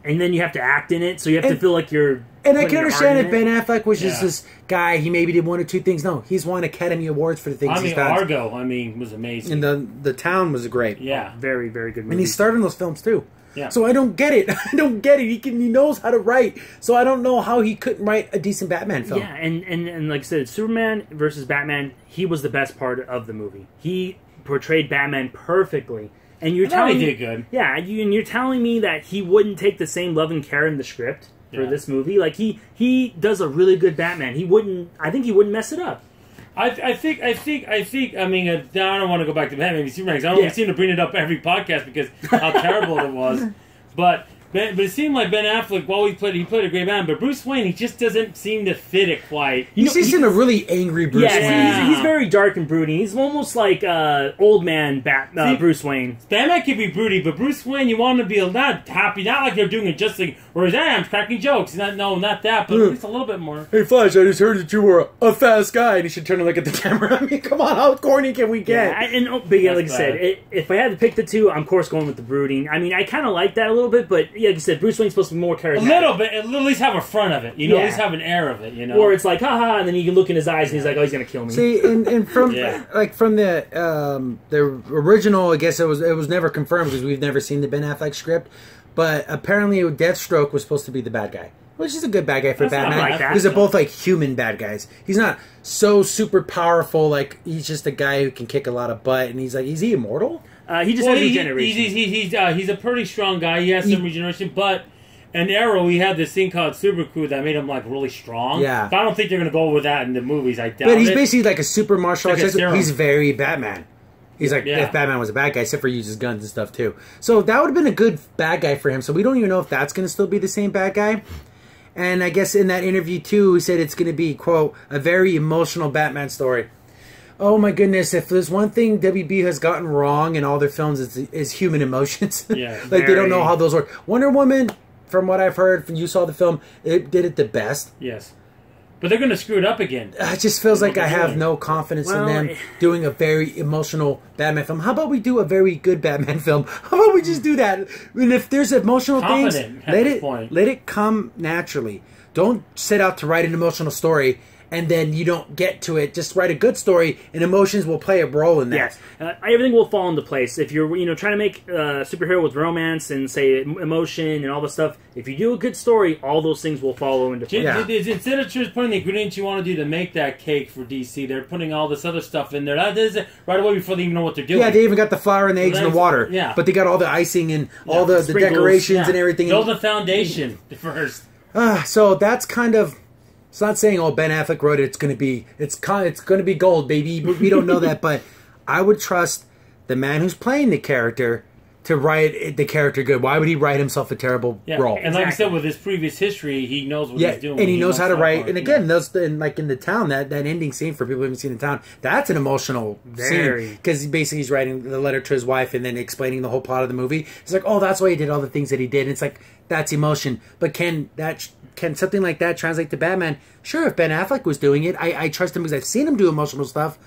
And then you have to act in it, so you have to feel like you're... And I can understand if Ben Affleck was just this guy, he maybe did one or two things. No, he's won Academy Awards for the things he's done. Argo, was amazing. And the town was great. Yeah. Very, very good movie. And he starred in those films, too. Yeah. So I don't get it. He knows how to write. So I don't know how he couldn't write a decent Batman film. Yeah, and like I said, Superman versus Batman, he was the best part of the movie. He portrayed Batman perfectly. And you're telling me, he did good. Yeah, and you're telling me that he wouldn't take the same love and care in the script for this movie. Like he does a really good Batman. I think he wouldn't mess it up. I think. I mean, I don't want to go back to Batman v Superman. I don't seem to bring it up every podcast because how terrible it was. But it seemed like Ben Affleck, while he played a great Batman, but Bruce Wayne, he just doesn't seem to fit it quite. He's just in a really angry Bruce Wayne. Yeah, he's very dark and brooding. He's almost like old man Bruce Wayne. Batman can be broody, but Bruce Wayne, you want him to be not happy, not like they're doing it just like, whereas I'm cracking jokes. Not that, but at least a little bit more. Hey, Flash, I just heard that you were a fast guy, and you should turn and look at the camera. I mean, come on, how corny can we get? Yeah, but like I said, if I had to pick the two, I'm of course going with the brooding. I mean, I kind of like that a little bit, but like I said, Bruce Wayne's supposed to be more charismatic. A little bit, at least have a front of it, at least have an air of it, Or it's like, haha, and then you can look in his eyes and he's like, oh, he's gonna kill me. See, and from from the original, I guess it was never confirmed because we've never seen the Ben Affleck script, but apparently Deathstroke was supposed to be the bad guy. Which is a good bad guy for Batman. Like that. Because they're both like human bad guys. He's not so super powerful. Like he's just a guy who can kick a lot of butt. And is he immortal? He just has regeneration. He's a pretty strong guy. He has some regeneration, but in Arrow, he had this thing called Super Crew that made him like really strong. Yeah. But I don't think they're gonna go with that in the movies. I doubt. But he's basically like a super martial artist. He's very Batman. He's like if Batman was a bad guy, except for he uses guns and stuff too. So that would have been a good bad guy for him. So we don't even know if that's gonna still be the same bad guy. And I guess in that interview too, he said it's gonna be, quote, a very emotional Batman story. Oh my goodness! If there's one thing WB has gotten wrong in all their films, is human emotions. Yeah, like they don't know how those work. Wonder Woman, from what I've heard, from you saw the film, it did it the best. Yes, but they're going to screw it up again. It just feels like I have no confidence in them doing a very emotional Batman film. How about we do a very good Batman film? How about we just do that? And if there's emotional things, let it come naturally. Don't set out to write an emotional story and then you don't get to it. Just write a good story, and emotions will play a role in that. Yes, everything will fall into place. If you're, trying to make a superhero with romance and say emotion and all the stuff, if you do a good story, all those things will follow into place. Yeah. Instead of just putting the ingredients you want to do to make that cake for DC, they're putting all this other stuff in there. That is it right away before they even know what they're doing. Yeah, they even got the flour and the eggs and the water. Yeah, but they got all the icing and all the decorations and everything. Build the foundation first. So that's kind of. It's not saying, oh, Ben Affleck wrote it. It's going to be gold, baby. We don't know that, but I would trust the man who's playing the character to write the character good. Why would he write himself a terrible role? And like I said, with his previous history, he knows what he's doing. And he knows how to write. And again, like in the town, that ending scene for people who haven't seen the town, that's an emotional scene because basically he's writing the letter to his wife and then explaining the whole plot of the movie. It's like, oh, that's why he did all the things that he did. And it's like that's emotion, but can something like that translate to Batman? Sure, if Ben Affleck was doing it, I trust him because I've seen him do emotional stuff.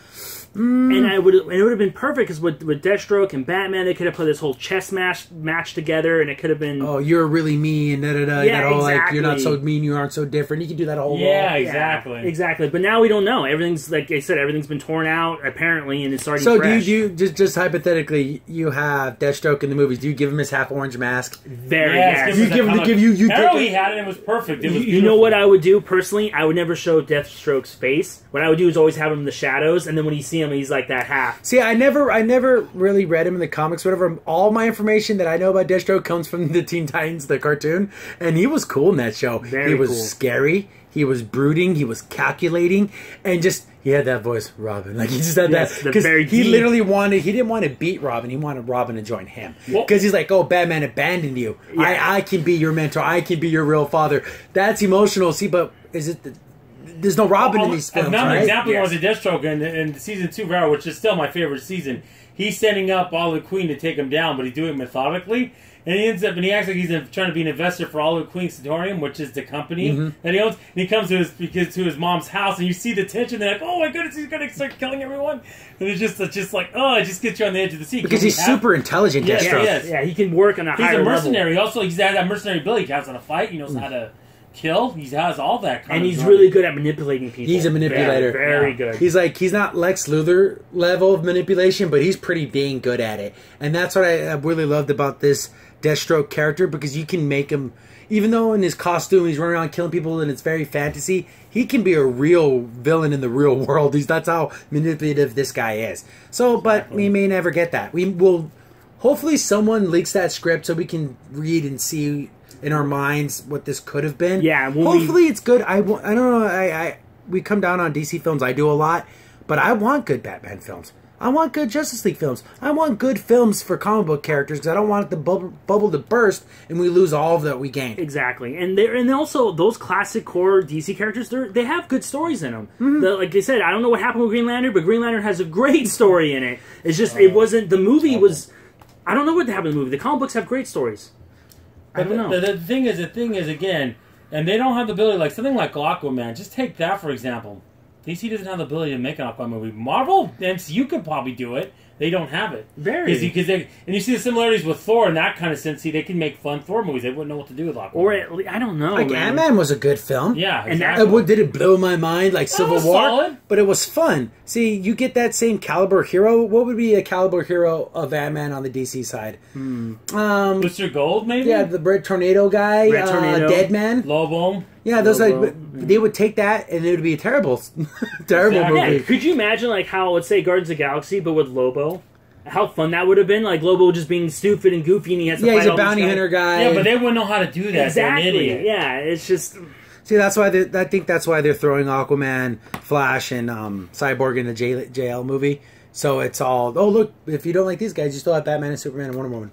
And it would have been perfect because with Deathstroke and Batman, they could have put this whole chess match together, and it could have been. Oh, you're really mean, da da da. Yeah, exactly. Like you're not so mean, you aren't so different. You can do that whole. Yeah, exactly. Exactly. But now we don't know. Everything's like I said. Everything's been torn out apparently, and it's already. So fresh. do you just hypothetically you have Deathstroke in the movies? Do you give him his half orange mask? Yes. You give him you. Arrow he had it. It was perfect. It was you know what I would do personally? I would never show Deathstroke's face. What I would do is always have him in the shadows, and then when you see him, he's like that half. See, I never really read him in the comics. Whatever. All my information that I know about Deathstroke comes from the Teen Titans, the cartoon, and he was cool in that show. He was scary. He was brooding. He was calculating, and he had that voice, Robin. Like he just had that because he literally he didn't want to beat Robin. He wanted Robin to join him because he's like, oh, Batman abandoned you. Yeah. I can be your mentor. I can be your real father. That's emotional. See, but is it? There's no Robin in these films, another right? example was the Deathstroke in season 2 of Arrow, which is still my favorite season. He's setting up Olive Queen to take him down, but he's doing it methodically. And he acts like he's trying to be an investor for Olive Queen Satorium, which is the company that he owns. And he comes to his mom's house, and you see the tension. They're like, "Oh my goodness, he's going to start killing everyone!" And it's just like, oh, it just gets you on the edge of the seat because he's super intelligent. Yeah, he can work on a higher level. He's a mercenary. Also, he's had that mercenary ability. He has on a fight. He knows how to kill. He has all that kind and of he's really good at manipulating people. He's a manipulator. Very good. He's not Lex Luthor level of manipulation, but he's pretty dang good at it. And that's what I really loved about this Deathstroke character, because you can make him, even though in his costume he's running around killing people and it's very fantasy, he can be a real villain in the real world. That's how manipulative this guy is. So, but we may never get that. We will. Hopefully someone leaks that script so we can read and see in our minds what this could have been. Yeah. Hopefully it's good. I don't know. We come down on DC films. I do a lot. But I want good Batman films. I want good Justice League films. I want good films for comic book characters because I don't want the bubble to burst and we lose all of that we gained. Exactly. And also, those classic core DC characters, they have good stories in them. Like I said, I don't know what happened with Green Lantern, but Green Lantern has a great story in it. It's just, it wasn't, the movie was, I don't know what happened in the movie. The comic books have great stories. I don't know. The thing is, again, and they don't have the ability, like something like Aquaman, just take that for example. DC doesn't have the ability to make an Aquaman movie. Marvel, MCU could probably do it. They don't have it. Very. And you see the similarities with Thor in that kind of sense. See, they can make fun Thor movies. They wouldn't know what to do with Aquaman. Or at least, I don't know. Like, Ant-Man was a good film. Yeah, exactly. And did it blow my mind like Civil War? Solid. But it was fun. See, you get that same caliber hero. What would be a caliber hero of Ant-Man on the DC side? Mr. Gold, maybe? Yeah, the Red Tornado guy. Red Tornado. Deadman. Lobo. Yeah, those they would take that and it would be a terrible movie. Yeah, could you imagine like how, let's say, Guardians of the Galaxy, but with Lobo? How fun that would have been! Like Lobo just being stupid and goofy, and he has to fight he's a all bounty these hunter guy. Yeah, but they wouldn't know how to do that. Exactly. They're an idiot. Yeah, it's just. See, that's why I think that's why they're throwing Aquaman, Flash, and Cyborg in the JL movie. So it's all, oh look, if you don't like these guys, you still have Batman and Superman and Wonder Woman.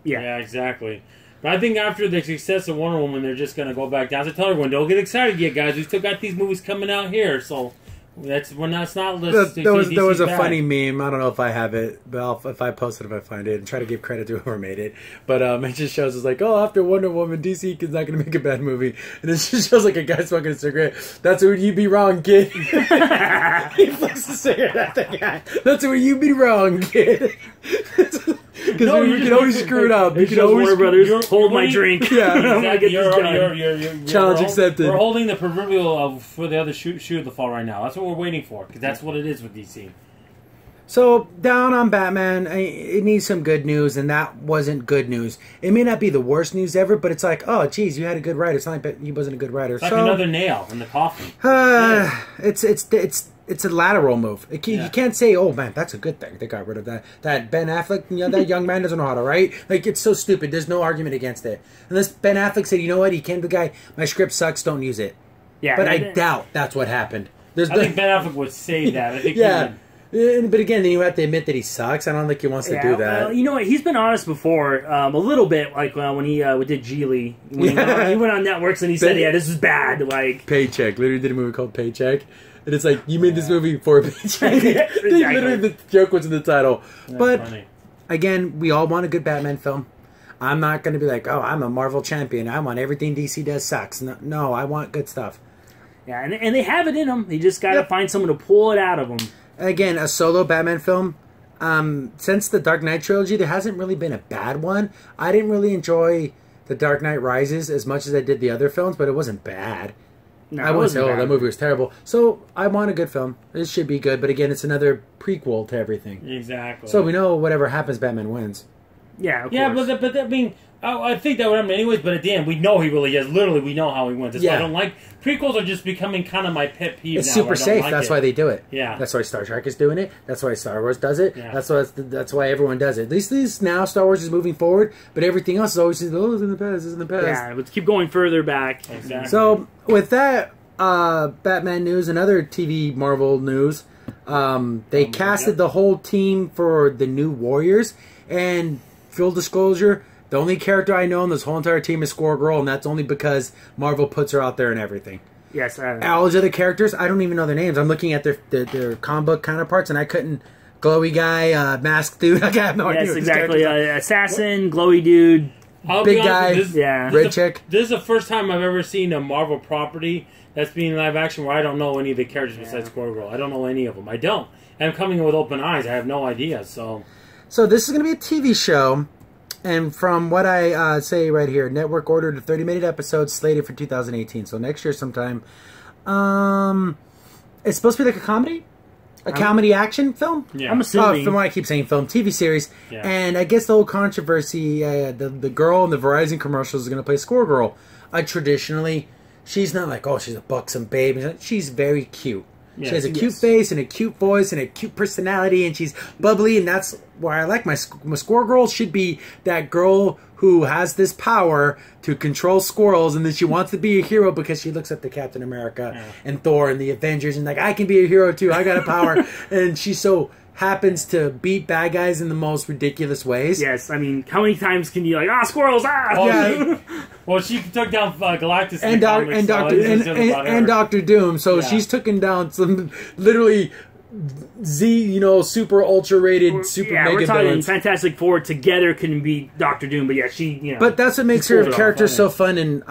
Yeah, exactly. But I think after the success of Wonder Woman, they're just going to go back down. So tell everyone, don't get excited yet, guys. We still got these movies coming out here, so. It's not listed. There was a funny meme. I don't know if I have it, but if I post it, if I find it, and try to give credit to whoever made it. But it just shows us like, oh, after Wonder Woman, DC is not going to make a bad movie, and it just shows like a guy smoking a cigarette. That's where you be wrong, kid. He flicks the cigarette at the guy. That's where you be wrong, kid. Because you can always screw it up. You can always Warner Brothers hold my drink. Yeah, challenge accepted. We're holding the proverbial for the other shoe to the fall right now. That's what we're waiting for, because that's what it is with DC. So, down on Batman, it needs some good news, and that wasn't good news. It may not be the worst news ever, but it's like, oh, geez, you had a good writer. It's not like he wasn't a good writer. It's like another nail in the coffin. It's a lateral move. You can't say, oh, man, that's a good thing. They got rid of that. That Ben Affleck, that young man doesn't know how to write. Like, it's so stupid. There's no argument against it. Unless Ben Affleck said, you know what, he came to the guy, my script sucks, don't use it. Yeah, but I doubt that's what happened. I think Ben Affleck would say that. I think but again, then you have to admit that he sucks. I don't think he wants to do that. Well, you know what? He's been honest before, a little bit, like when he did Geely. He went on networks and he said, yeah, this is bad. Like Paycheck. Literally did a movie called Paycheck. And it's like, you made this movie for a paycheck. Literally, the joke was in the title. That's but, funny. Again, we all want a good Batman film. I'm not going to be like, oh, I'm a Marvel champion. I want everything DC does sucks. No, I want good stuff. Yeah, and they have it in them. You just got to find someone to pull it out of them. Again, a solo Batman film. Since the Dark Knight trilogy, there hasn't really been a bad one. I didn't really enjoy The Dark Knight Rises as much as I did the other films, but it wasn't bad. No, I wouldn't say, oh, that movie was terrible. So, I want a good film. It should be good, but again, it's another prequel to everything. Exactly. So, we know whatever happens, Batman wins. Yeah, of course. But I mean, I think that would happen anyways, but at the end, we know he really is. Literally, we know how he wins. That's why I don't like... Prequels are just becoming kind of my pet peeve It's super safe. That's why they do it. Yeah. That's why Star Trek is doing it. That's why Star Wars does it. Yeah. That's why everyone does it. At least now Star Wars is moving forward, but everything else is always, oh, it's in the past, it's in the past. Yeah, let's keep going further back. Exactly. So, with that Batman news and other TV Marvel news, they casted the whole team for the new Warriors, and full disclosure, the only character I know in this whole entire team is Squirrel Girl, and that's only because Marvel puts her out there and everything. Yes. All those other characters, I don't even know their names. I'm looking at their comic book counterparts, and I couldn't... Glowy guy, masked dude. I have no idea. Yes, exactly. Assassin, glowy dude. Big guy, red chick. This is the first time I've ever seen a Marvel property that's being live action where I don't know any of the characters besides Squirrel Girl. I don't know any of them. I don't. I'm coming in with open eyes. I have no idea. So this is going to be a TV show. And from what I say right here, network ordered a 30-minute episode slated for 2018. So next year sometime. It's supposed to be like a comedy? A comedy action film? Yeah. I'm assuming. From what I keep saying, film, TV series. Yeah. And I guess the whole controversy, the girl in the Verizon commercials is going to play Squirrel Girl. Traditionally, she's not like, oh, she's a buxom babe. She's very cute. Yes, she has a cute face and a cute voice and a cute personality, and she's bubbly, and that's why I like my Squirrel Girl. Should be that girl who has this power to control squirrels, and then she wants to be a hero because she looks at the Captain America and Thor and the Avengers and like, I can be a hero too. I got a power. And she so happens to beat bad guys in the most ridiculous ways. Yes, I mean, how many times can you like, squirrels, Well, she took down Galactus and Doctor Doom, so she's taken down some literally super ultra rated, super mega we're talking villains. Fantastic Four together can be Doctor Doom, but yeah, But that's what makes her character so fun and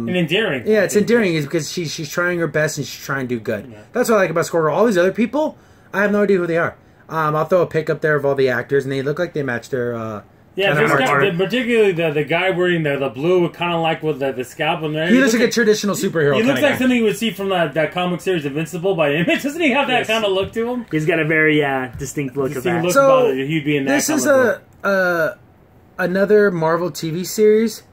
endearing. Yeah, it's endearing is because she's trying her best and she's trying to do good. Yeah. That's what I like about Squirrel. All these other people, I have no idea who they are. I'll throw a pic up there of all the actors, and they look like they match their. Particularly the guy wearing the blue, kind of like with the scalp on there. He looks like a traditional superhero. He looks like something you would see from that comic series Invincible by Image. Doesn't he have that kind of look to him? He's got a very distinct look of that. So he'd be in that. This is another Marvel TV series,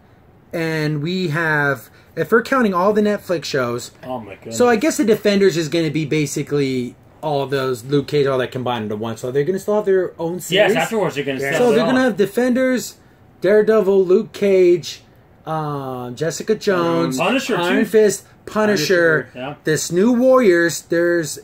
and we have, if we're counting all the Netflix shows. Oh my goodness! So I guess the Defenders is going to be basically all of those, Luke Cage, all that combined into one. So they're going to still have their own series. Yes, afterwards they're going to. So they're going to have Defenders, Daredevil, Luke Cage, Jessica Jones, Punisher, Iron Fist, Punisher, this new Warriors.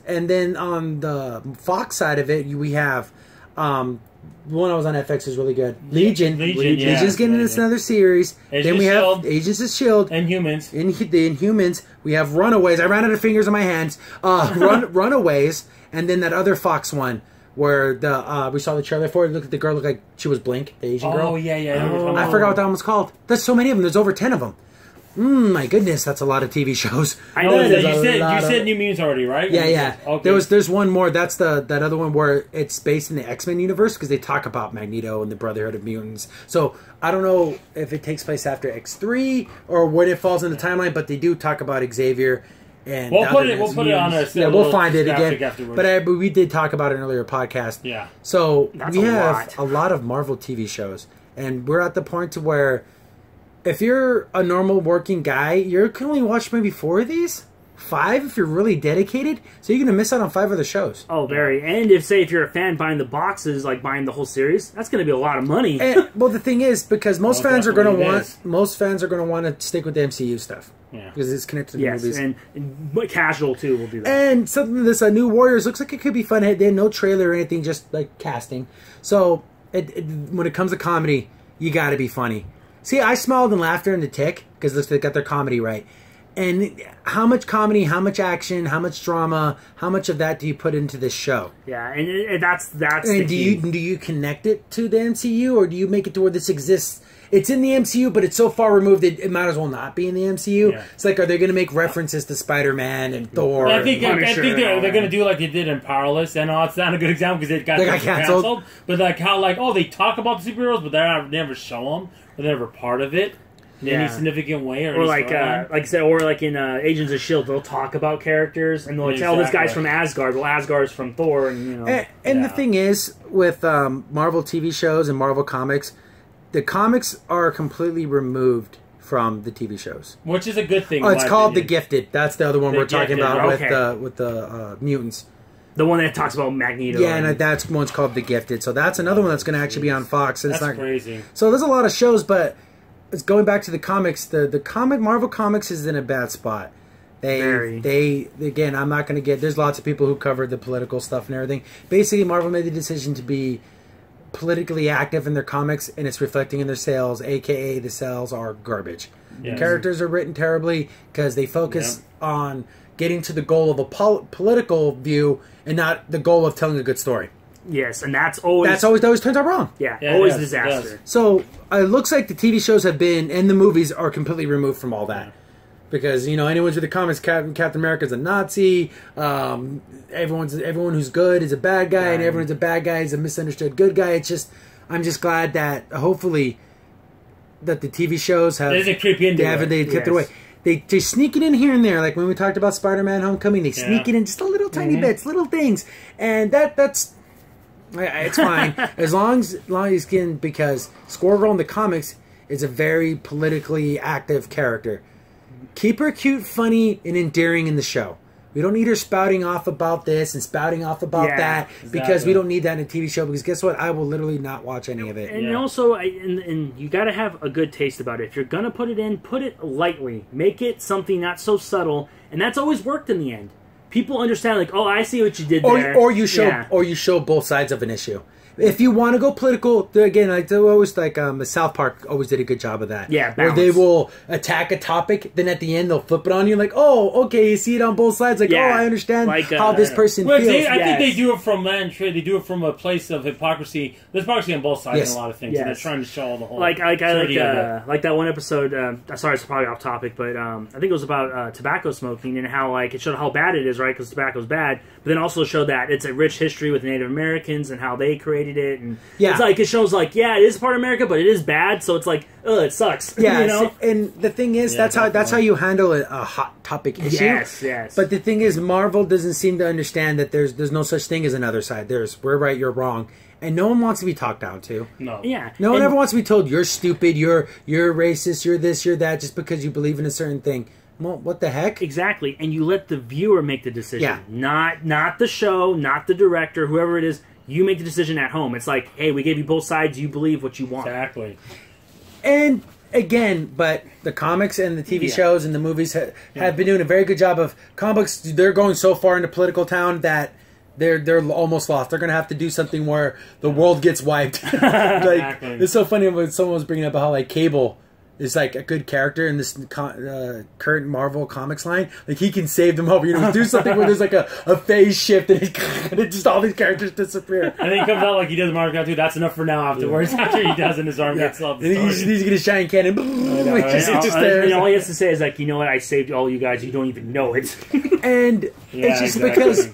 And then on the Fox side of it, we have one that was on FX is really good. Legion. Legion's getting this another series. Then we have Agents of S.H.I.E.L.D. And Humans. The Inhumans. We have Runaways. I ran out of fingers on my hands. Runaways. And then that other Fox one where we saw the trailer for it. Look at the girl, looked like she was Blink, the Asian girl. Oh, yeah. I forgot what that one was called. There's so many of them. There's over 10 of them. My goodness, that's a lot of TV shows. I know that you said New Mutants already, right? Yeah. Okay. There's one more. That's that other one where it's based in the X-Men universe because they talk about Magneto and the Brotherhood of Mutants. So I don't know if it takes place after X3 or when it falls in the timeline, but they do talk about Xavier. And we'll put it on us. Yeah, we'll find it again. Afterwards. But we did talk about it in an earlier podcast. Yeah. So we have a lot of Marvel TV shows, and we're at the point to where if you're a normal working guy, you can only watch maybe 4 of these. 5 if you're really dedicated, so you're going to miss out on 5 other shows. Oh, very. And if you're a fan buying the boxes, like buying the whole series, that's going to be a lot of money. Well, the thing is, because most fans are going to want to stick with the MCU stuff. Yeah. Because it's connected to the movies. And casual too will do that. And something this new Warriors looks like it could be fun. They had no trailer or anything, just like casting. So when it comes to comedy, you got to be funny. See, I smiled and laughed during the Tick because they got their comedy right. And how much comedy, how much action, how much drama, how much of that do you put into this show? Yeah, and that's and do you connect it to the MCU, or do you make it to where this exists? It's in the MCU, but it's so far removed that it might as well not be in the MCU. Yeah. It's like, are they going to make references to Spider-Man and Thor? I think they're going to do like they did in Powerless. And it's not a good example because it got canceled. But like how they talk about the superheroes, but they never show them. They're never part of it. In any significant way, or like I said, or like in Agents of S.H.I.E.L.D., they'll talk about characters, and they'll tell this guy's from Asgard. Well, Asgard's from Thor, and the thing is, with Marvel TV shows and Marvel comics, the comics are completely removed from the TV shows, which is a good thing. It's called The Gifted. That's the other one we're talking about with the mutants. The one that talks about Magneto. Yeah, and that's one's called The Gifted. So that's another one that's going to actually be on Fox. And that's crazy. So there's a lot of shows, but. It's going back to the comics. The Marvel Comics is in a bad spot. They again, I'm not going to get. There's lots of people who cover the political stuff and everything. Basically, Marvel made the decision to be politically active in their comics, and it's reflecting in their sales. AKA, the sales are garbage. Yes. The characters are written terribly because they focus on getting to the goal of a political view and not the goal of telling a good story. Yes, and that always turns out wrong. Yeah, always disaster. So it looks like the TV shows have been and the movies are completely removed from all that, because anyone with the comics, Captain America's a Nazi. Everyone who's good is a bad guy, and everyone's a bad guy is a misunderstood good guy. I'm just glad that hopefully that the TV shows have kept it away. They sneak it in here and there, like when we talked about Spider-Man: Homecoming. They sneak it in just a little tiny bits, little things, and that's. It's fine as long as you can, because Squirrel Girl in the comics is a very politically active character. Keep her cute, funny, and endearing in the show. We don't need her spouting off about this and spouting off about that, because we don't need that in a TV show. Because guess what? I will literally not watch any of it. And also, and you got to have a good taste about it. If you're gonna put it in, put it lightly. Make it something not so subtle, and that's always worked in the end. people understand, like, oh, I see what you did there. Or you show both sides of an issue. If you want to go political, again, like they always the South Park always did a good job of that. Yeah, where they will attack a topic, then at the end they'll flip it on you, like, oh, okay, you see it on both sides, like, oh, I understand how this person feels. I think they do it from they do it from a place of hypocrisy. There's hypocrisy on both sides in a lot of things, and they're trying to show all the whole. Like that one episode. Sorry, it's probably off topic, but I think it was about tobacco smoking and how it showed how bad it is, right? Because tobacco's bad, but then also showed that it's a rich history with Native Americans and how they created it, and it's like it shows it is part of America, but it is bad, so it's like, it sucks. Yeah, you know? And the thing is, that's how you handle a hot topic issue. Yes. But the thing is, Marvel doesn't seem to understand that there's no such thing as another side. We're right, you're wrong. And no one wants to be talked down to. No. Yeah. No one ever wants to be told, you're stupid, you're racist, you're this, you're that, just because you believe in a certain thing. Well, what the heck? Exactly. And you let the viewer make the decision. Yeah. Not the show, not the director, whoever it is. You make the decision at home. It's like, hey, we gave you both sides. You believe what you want. Exactly. And again, but the comics and the TV shows and the movies have been doing a very good job of comics. They're going so far into political town that they're almost lost. They're going to have to do something where the world gets wiped. Exactly. It's so funny when someone was bringing up how Cable is a good character in this current Marvel Comics line. Like, he can save them over. Do something where there's a phase shift and just all these characters disappear. And then he comes out like he does Marvel Comics 2. That's enough for now. Afterwards, after he does, and his arm gets up. And he's going to shine cannon. All he has to say is you know what? I saved all you guys. You don't even know it. And it's just because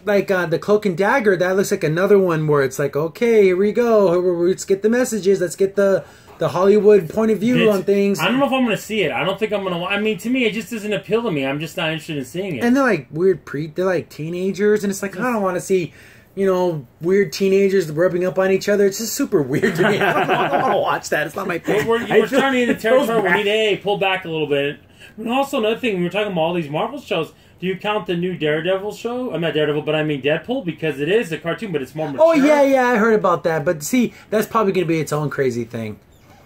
the Cloak and Dagger, that looks like another one where it's like, okay, here we go. Let's get the messages. Let's get the Hollywood point of view on things. I don't know if I'm going to see it. I don't think I'm going to. I mean, to me, it just doesn't appeal to me. I'm just not interested in seeing it. And they're weird they're teenagers, and it's like, I don't want to see, weird teenagers rubbing up on each other. It's just super weird to me. I don't want to watch that. It's not my thing. We're starting into territory where we need to pull back a little bit. And also, another thing, we were talking about all these Marvel shows. Do you count the new Daredevil show? I'm not Daredevil, but I mean Deadpool, because it is a cartoon, but it's more mature. Oh, yeah, I heard about that. But see, that's probably going to be its own crazy thing.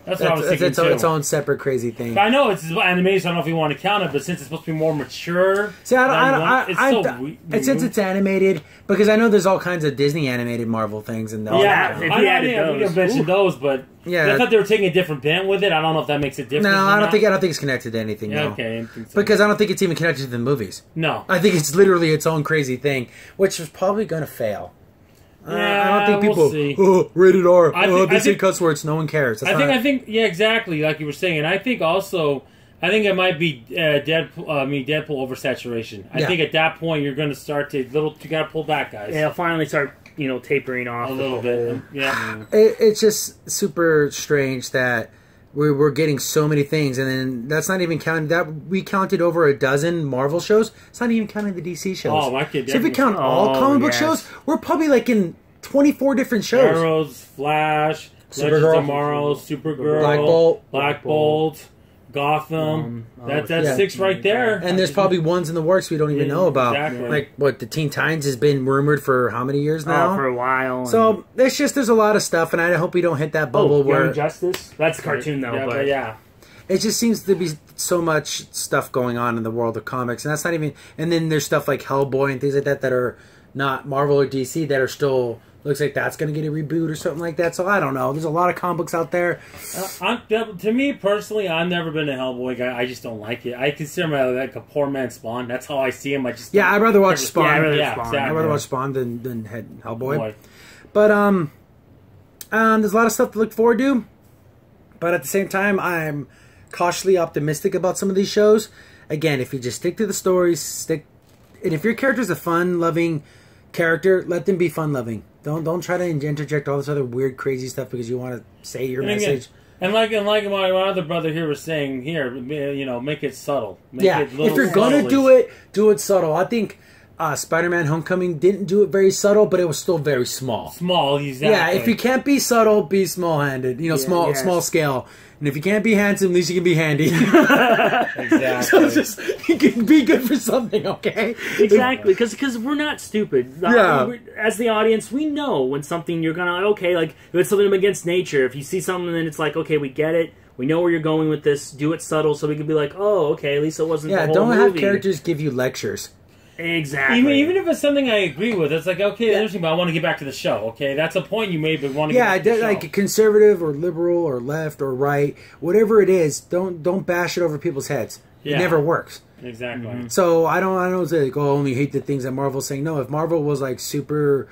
That's what I was thinking, its own separate crazy thing. But I know it's animated, so I don't know if you want to count it, but since it's supposed to be more mature... See, since it's animated, because I know there's all kinds of Disney animated Marvel things. And we can mention those, but I thought they were taking a different bent with it. I don't know if that makes a difference. No, I don't think it's connected to anything, no. Okay. I think so. Because I don't think it's even connected to the movies. No. I think it's literally its own crazy thing, which is probably going to fail. I don't think people, rated R, they say cuss words, no one cares. I think, exactly, like you were saying. And I think also, it might be Deadpool oversaturation. I think at that point, you're going to start to, you got to pull back, guys. Yeah, it'll finally start, tapering off. A little bit, yeah. It's just super strange that we're getting so many things, and then that's not even counting that we counted over a dozen Marvel shows. It's not even counting the DC shows. Oh, my kid! So if we count all comic book shows, we're probably in 24 different shows. Arrows, Flash, Legends of Tomorrow, Supergirl, Black Bolt, Gotham. That's 6 right there. And there's probably ones in the works we don't even know about. Exactly. The Teen Titans has been rumored for how many years now? For a while. So there's a lot of stuff, and I hope we don't hit that bubble where Young Justice. That's a cartoon though, but it just seems to be so much stuff going on in the world of comics, and that's not even. And then there's stuff like Hellboy and things like that are not Marvel or DC that are still. Looks like that's going to get a reboot or something like that. So I don't know. There's a lot of comic books out there. To me personally, I've never been a Hellboy guy. I just don't like it. I consider him like a poor man's Spawn. That's how I see him. I'd rather watch Spawn. Exactly. I'd rather watch Spawn than Hellboy. But there's a lot of stuff to look forward to. But at the same time, I'm cautiously optimistic about some of these shows. Again, if you just stick to the stories, and if your character's a fun-loving character, let them be fun-loving. Don't try to interject all this other weird, crazy stuff because you want to say your message. And like my other brother here was saying, make it subtle. If you're gonna do it subtle. I think Spider-Man: Homecoming didn't do it very subtle, but it was still very small. Small, exactly. Yeah, if you can't be subtle, be small-handed. Small scale. And if you can't be handsome, at least you can be handy. Exactly. So just you can be good for something, okay? Exactly, because we're not stupid. As the audience, we know when something you're gonna if it's something against nature. If you see something, then it's like, okay, we get it. We know where you're going with this. Do it subtle, so we can be like, oh, okay, at least it wasn't. Yeah, the whole don't movie. Have characters give you lectures. Exactly. Even if it's something I agree with, it's like, okay, interesting, but I want to get back to the show. Okay, that's a point you made, but want to get back to the show. Like conservative or liberal or left or right, whatever it is, don't bash it over people's heads. It never works. Exactly. So I don't say like, oh, I only hate the things that Marvel's saying. No, if Marvel was like super,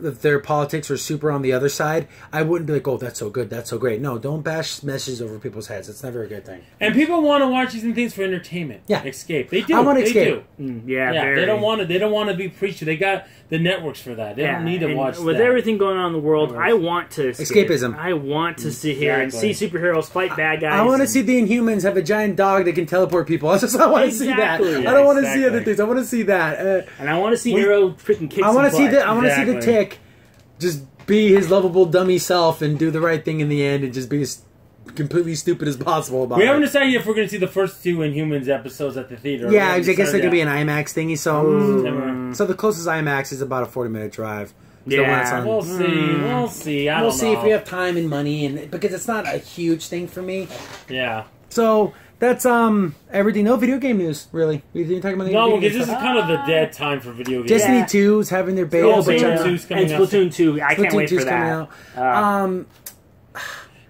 if their politics were super on the other side, I wouldn't be like, oh, that's so good, that's so great. No, don't bash messages over people's heads. It's never a good thing. And people want to watch these things for entertainment. Yeah, escape. They do. I want to escape. They don't want to. They don't want to be preached to. They got the networks for that. They don't need to watch. With everything going on in the world, I want to escapism. I want to sit here and see superheroes fight bad guys. I want to see the Inhumans have a giant dog that can teleport people. I want to see that. I don't want to see other things. I want to see that. And I want to see Arrow freaking kick. I want to see the. I want to see the Tick just be his lovable dummy self and do the right thing in the end and just be as completely stupid as possible about it. We haven't decided if we're going to see the first 2 Inhumans episodes at the theater. Yeah, I guess they're going to be an IMAX thingy. So the closest IMAX is about a 40-minute drive. Yeah, we'll see. We'll see. We'll see if we have time and money, and because it's not a huge thing for me. Yeah. So that's everything. No video game news, really. We didn't talk about the no, because this is kind of the dead time for video games. Destiny 2 is having their beta. Splatoon 2's coming out. Splatoon 2. I can't wait for that.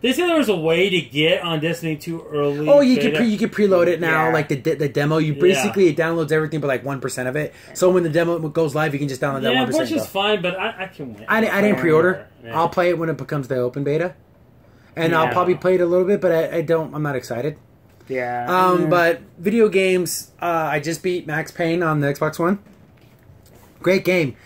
They said there was a way to get on Destiny 2 early. Oh, you can preload it now, like the demo. You basically it downloads everything but like 1% of it. So when the demo goes live, you can just download that 1%. Yeah, which is fine, but I can wait. I didn't pre-order. Yeah. I'll play it when it becomes the open beta, and I'll probably play it a little bit, but I'm not excited. Yeah. But video games, I just beat Max Payne on the Xbox One. Great game.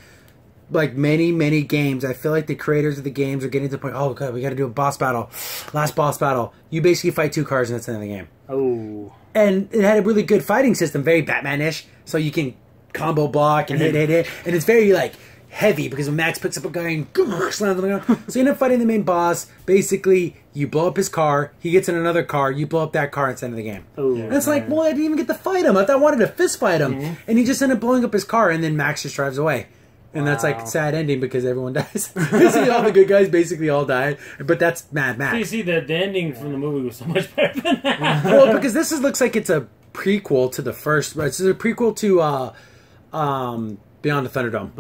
Like many games, I feel like the creators of the games are getting to the point, oh god, we got to do a boss battle. Last boss battle. You basically fight 2 cars and that's the end of the game. Oh. And it had a really good fighting system, very Batman-ish. So you can combo block and hit. And it's very like heavy because when Max picks up a guy and slams him down. So you end up fighting the main boss. Basically, you blow up his car, he gets in another car, you blow up that car, and it's the end of the game. Oh, and it's like, well, I didn't even get to fight him. I thought I wanted to fist fight him. And he just ended up blowing up his car, and then Max just drives away. And that's like a sad ending because everyone dies. All the good guys basically all die, but that's Mad Max. So you see, the ending from the movie was so much better than that. Well, because this looks like it's a prequel to the first. It's a prequel to Beyond the Thunderdome.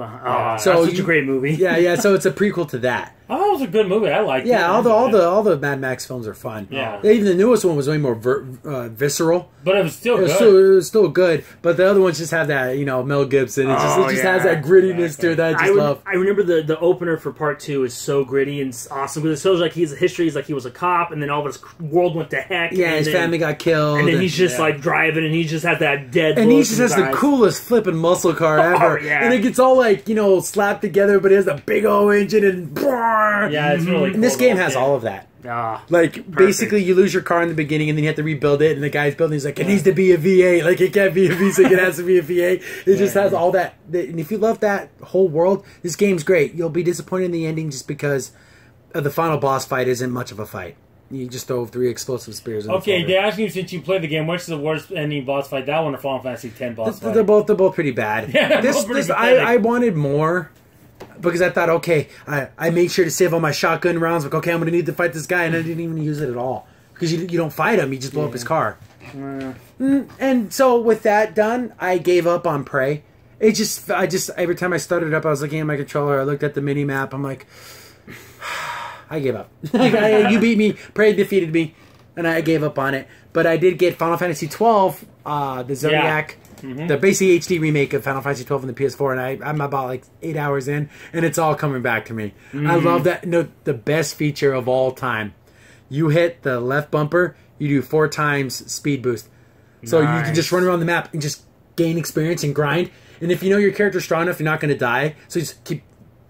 So that's such a great movie. Yeah. So it's a prequel to that. Oh, it was a good movie. I liked it. Yeah, all the Mad Max films are fun. Yeah. Even the newest one was way more visceral. But it was still good. It was still good. But the other ones just have that, Mel Gibson. It just has that grittiness to it that I just love. I remember the opener for part 2 is so gritty and awesome because it shows like his history is like he was a cop and then all of his world went to heck. Yeah, his family got killed. And then he's just like driving and he just has that dead and he just has the coolest flipping muscle car ever. And it gets all like, slapped together, but it has a big old engine and yeah, it's really cool. And this game has all of that. Basically, you lose your car in the beginning, and then you have to rebuild it. And the guy's building, he's like, it needs to be a V8. Like, it can't be a V6, it has to be a V8. It just has all that. And if you love that whole world, this game's great. You'll be disappointed in the ending just because the final boss fight isn't much of a fight. You just throw 3 explosive spears. Okay, they asked you since you played the game, what's the worst ending boss fight? That one or Final Fantasy X boss fight? They're both pretty bad. Yeah, I wanted more. Because I thought, okay, I made sure to save all my shotgun rounds. Like, okay, I'm going to need to fight this guy, and I didn't even use it at all. Because you don't fight him, you just blow up his car. And so with that done, I gave up on Prey. I just every time I started it up, I was looking at my controller. I looked at the mini map. I'm like, I gave up. You beat me. Prey defeated me, and I gave up on it. But I did get Final Fantasy 12, the Zodiac. The basic HD remake of Final Fantasy 12 on the PS4, and I'm about like 8 hours in, and it's all coming back to me. I love that. No, the best feature of all time. You hit the left bumper, you do 4 times speed boost. So you can just run around the map and just gain experience and grind. And if you know your character's strong enough, you're not going to die. So you just keep...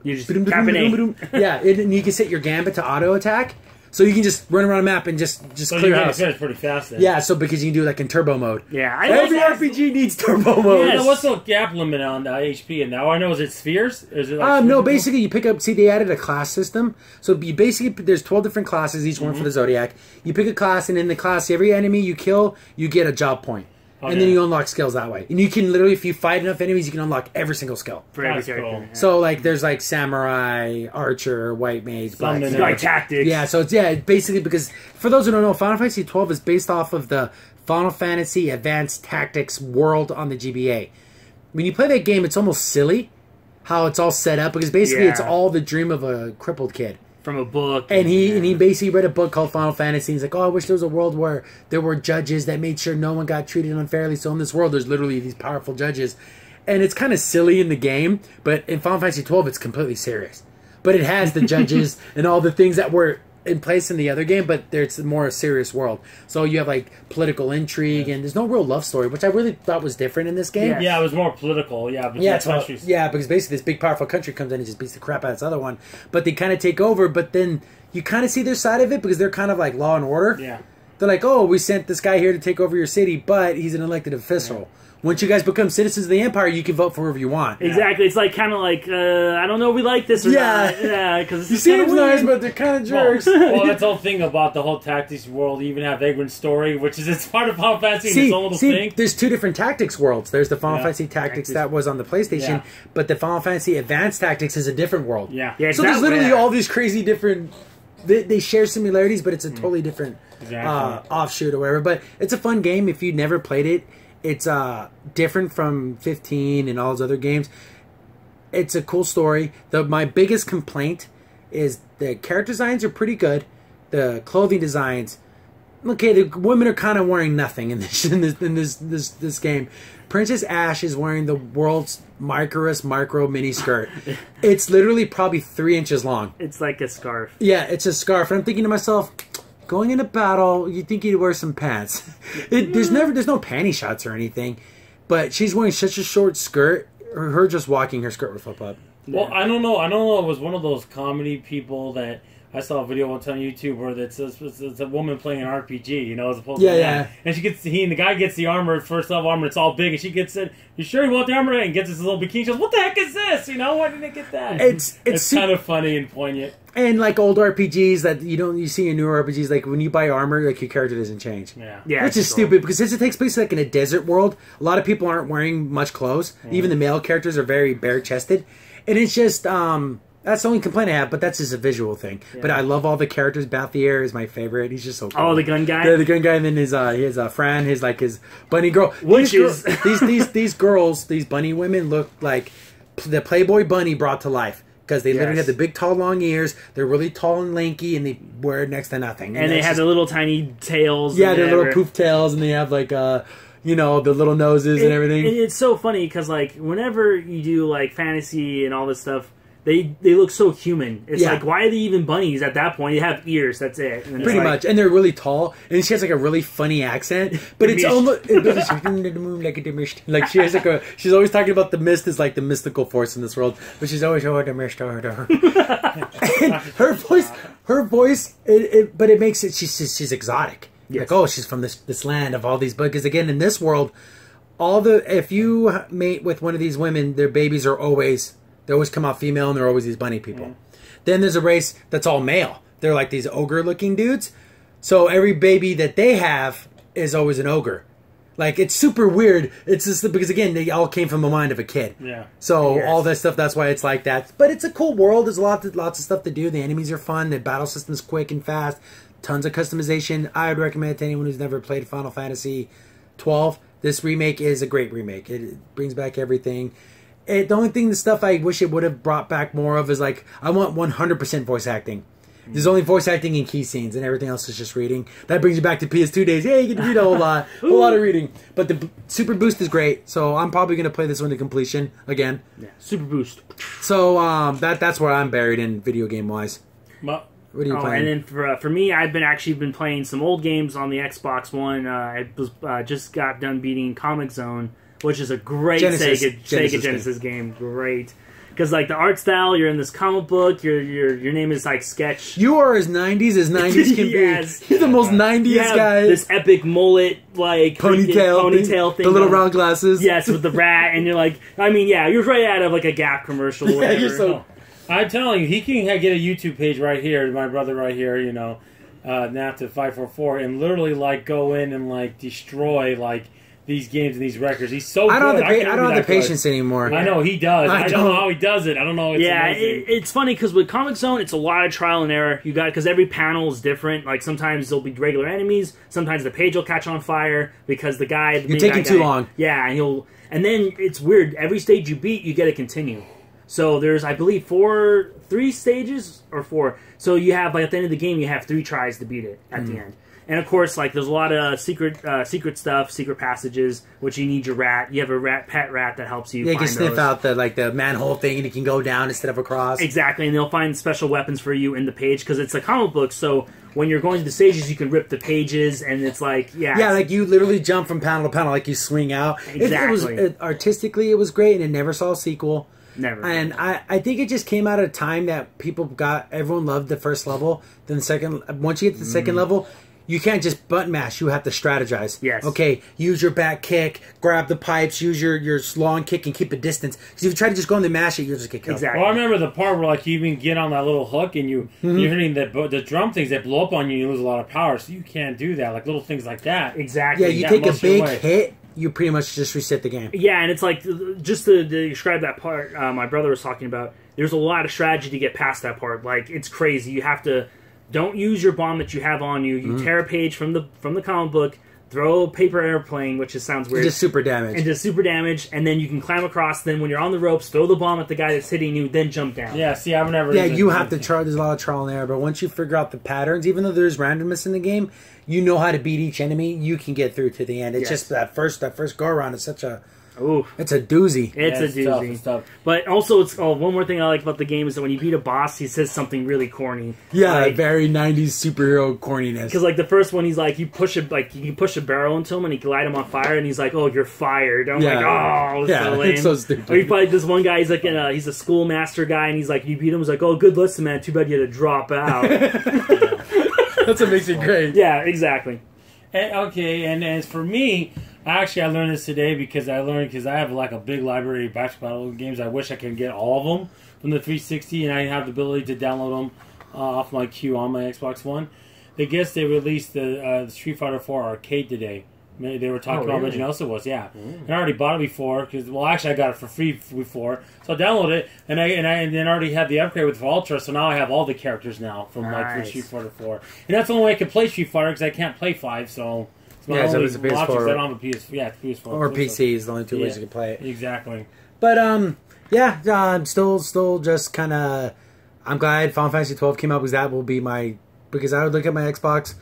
You just tapping Yeah, and you can set your gambit to auto attack. So you can just run around the map and just clear house. So pretty fast then. Yeah, so because you can do like in turbo mode. Yeah, every RPG needs turbo mode. Yeah, what's the gap limit on HP? And now I know, is it spheres? Is it like no, basically you pick up. See, they added a class system. So you basically there's 12 different classes, each one for the Zodiac. You pick a class, and in the class, every enemy you kill, you get a job point. And then you unlock skills that way. And you can literally, if you fight enough enemies, you can unlock every single skill. For every character. Cool. So, like, there's, like, Samurai, Archer, White Mage, Black. Like tactics. Yeah, so it's, basically because, for those who don't know, Final Fantasy 12 is based off of the Final Fantasy Advanced Tactics world on the GBA. when you play that game, it's almost silly how it's all set up because basically it's all the dream of a crippled kid. From a book. And he basically read a book called Final Fantasy. He's like, oh, I wish there was a world where there were judges that made sure no one got treated unfairly. So in this world, there's literally these powerful judges. And it's kind of silly in the game, but in Final Fantasy 12, it's completely serious. But it has the judges and all the things that were in place in the other game, but it's a more serious world. So you have like political intrigue, and there's no real love story, which I really thought was different in this game. Yeah, it was more political. Yeah, because basically this big powerful country comes in and just beats the crap out of this other one. But they kind of take over, but then you kind of see their side of it because they're kind of like law and order. Yeah, they're like, oh, we sent this guy here to take over your city, but he's an elected official. Yeah. Once you guys become citizens of the Empire, you can vote for whoever you want. Exactly. It's like kind of like, I don't know if we like this or not. Yeah, because you seem nice, but they're kind of jerks. Well, that's the whole thing about the whole tactics world. You even have Vagrant's story, which is it's part of Final Fantasy and its own little thing. There's two different tactics worlds. There's the Final Fantasy Tactics that was on the PlayStation, but the Final Fantasy Advanced Tactics is a different world. Yeah. So there's literally all these crazy different... They share similarities, but it's a totally different offshoot or whatever. But it's a fun game if you've never played it. It's different from 15 and all those other games. It's a cool story. My biggest complaint is the character designs are pretty good. The clothing designs, okay, the women are kind of wearing nothing in this game. Princess Ash is wearing the world's micro mini skirt. It's literally probably 3 inches long. It's like a scarf. Yeah, it's a scarf. And I'm thinking to myself, going into battle, you think you'd wear some pants. There's no panty shots or anything, but she's wearing such a short skirt. Or her just walking, her skirt would flip up. Well, I don't know. It was one of those comedy people that I saw a video once on YouTube where it's a woman playing an RPG, you know, as opposed to that. And the guy gets the armor, first level armor, it's all big, and she gets it. You sure you want the armor? And gets this little bikini. She goes, what the heck is this? You know, why didn't it get that? It's kind of funny and poignant. And like old RPGs that you see in newer RPGs, like when you buy armor, like your character doesn't change. Yeah, which is stupid because since it takes place like in a desert world, a lot of people aren't wearing much clothes. Even the male characters are very bare chested, and it's just that's the only complaint I have. But that's just a visual thing. Yeah. But I love all the characters. Balthier is my favorite. He's just so cool. Oh, the gun guy. Yeah, the gun guy, and then his Fran, his bunny girl. These girls, these bunny women look like the Playboy bunny brought to life. Because they literally have the big, tall, long ears. They're really tall and lanky, and they wear next to nothing. And they have the little tiny tails. Yeah, their little poof tails, and they have like, the little noses and everything. It's so funny because like whenever you do like fantasy and all this stuff, they look so human. It's like, why are they even bunnies at that point? They have ears, that's it. And pretty much. And they're really tall. And she has like a really funny accent. But it's almost like she has like she's always talking about the mist as like the mystical force in this world. But she's always the mist. And her voice but it makes it she's exotic. Yes. Like, oh, she's from this land of all these bugs. Because again, in this world, if you mate with one of these women, their babies are always come out female, and they're always these bunny people. Then there's a race that's all male. They're like these ogre-looking dudes. So every baby that they have is always an ogre. Like, it's super weird. It's just because, again, they all came from the mind of a kid. Yeah. So all that stuff, that's why it's like that. But it's a cool world. There's lots of stuff to do. The enemies are fun. The battle system's quick and fast. Tons of customization. I would recommend it to anyone who's never played Final Fantasy 12. This remake is a great remake. It brings back everything. The only thing, the stuff I wish it would have brought back more of is like, I want 100% voice acting. There's only voice acting in key scenes, and everything else is just reading. That brings you back to PS2 days. Yeah, you get to read a whole lot. A lot of reading. But the Super Boost is great, so I'm probably going to play this one to completion again. Yeah, Super Boost. So that's where I'm buried in video game-wise. What are you playing? And then for me, I've been playing some old games on the Xbox One. I just got done beating Comic Zone, which is a great Sega Genesis game. Great. Because, like, the art style, you're in this comic book, your name is, like, Sketch. You are as 90s as 90s can be. You're the most 90s guy. This epic mullet, like, ponytail thing. The little round glasses. Yes, with the rat, and you're like, I mean, yeah, you're right out of, like, a Gap commercial or whatever. You're so... I'm telling you, he can get a YouTube page right here, my brother right here, you know, Napta544, and literally, like, go in and, like, destroy, like, these games and these records. He's so I don't good. have the patience anymore. I know he does. I don't know how he does it. I don't know. It's funny because with Comic Zone, it's a lot of trial and error. You got because every panel is different. Like sometimes there'll be regular enemies. Sometimes the page will catch on fire because the guy you're taking too long. Yeah, and then it's weird. Every stage you beat, you get to continue. So there's, I believe, 3 stages or 4. So you have, like, at the end of the game, you have 3 tries to beat it at the end. And of course, like, there's a lot of secret stuff, secret passages, which you need your rat. You have a pet rat that helps you. Yeah, you can sniff out the manhole thing, and you can go down instead of across. Exactly, and they'll find special weapons for you in the page because it's a comic book. So when you're going to the stages, you can rip the pages, and it's like like you literally jump from panel to panel, like you swing out. Exactly. Artistically, it was great, and it never saw a sequel. Never. And I think it just came out of a time that everyone loved the first level. Then once you get to the second level, you can't just button mash. You have to strategize. Yes. Okay, use your back kick, grab the pipes, use your long kick, and keep a distance. Because if you try to just go in and mash it, you'll just get killed. Exactly. Well, I remember the part where like you even get on that little hook and you're hitting the drum things that blow up on you and you lose a lot of power. So you can't do that. Like little things like that. Exactly. Yeah, you take a big hit, you pretty much just reset the game. Yeah, and it's like, just to describe that part my brother was talking about, there's a lot of strategy to get past that part. Like, it's crazy. You have to, don't use your bomb that you have on you. You tear a page from the comic book, throw a paper airplane, which just sounds weird. Just super damage. And just super damage, and then you can climb across. Then when you're on the ropes, throw the bomb at the guy that's hitting you, then jump down. Yeah, see, I've never... Yeah, you have to try. There's a lot of trial and error, but once you figure out the patterns, even though there's randomness in the game, you know how to beat each enemy. You can get through to the end. It's just that first go around is such a... Ooh. It's a doozy. It's a doozy. It's tough. But also, one more thing I like about the game is that when you beat a boss, he says something really corny. Yeah, like, very 90s superhero corniness. Because like the first one, he's like, you can push a barrel into him and he can light him on fire, and he's like, "Oh, you're fired." I'm like, "Oh, it's so lame." It's so stupid. Or you find this one guy, he's like, he's a schoolmaster guy, and he's like, you beat him, he's like, "Oh, good lesson, man. Too bad you had to drop out." That's what makes it great. Yeah, exactly. And as for me, actually, I learned this today because I have like a big library of basketball games. I wish I could get all of them from the 360, and I have the ability to download them off my queue on my Xbox One. I guess they released the Street Fighter 4 arcade today. They were talking about Legend also was, yeah. And I already bought it before because, well, actually I got it for free before, so I downloaded it and then already had the upgrade with Ultra, so now I have all the characters now from like Street Fighter 4, and that's the only way I can play Street Fighter because I can't play 5, so it's my only it's a PS4. options. I don't have a PS4 or PC is the only two ways you can play it. Exactly. But I'm still just kind of. I'm glad Final Fantasy 12 came out because that will be because I would look at my Xbox,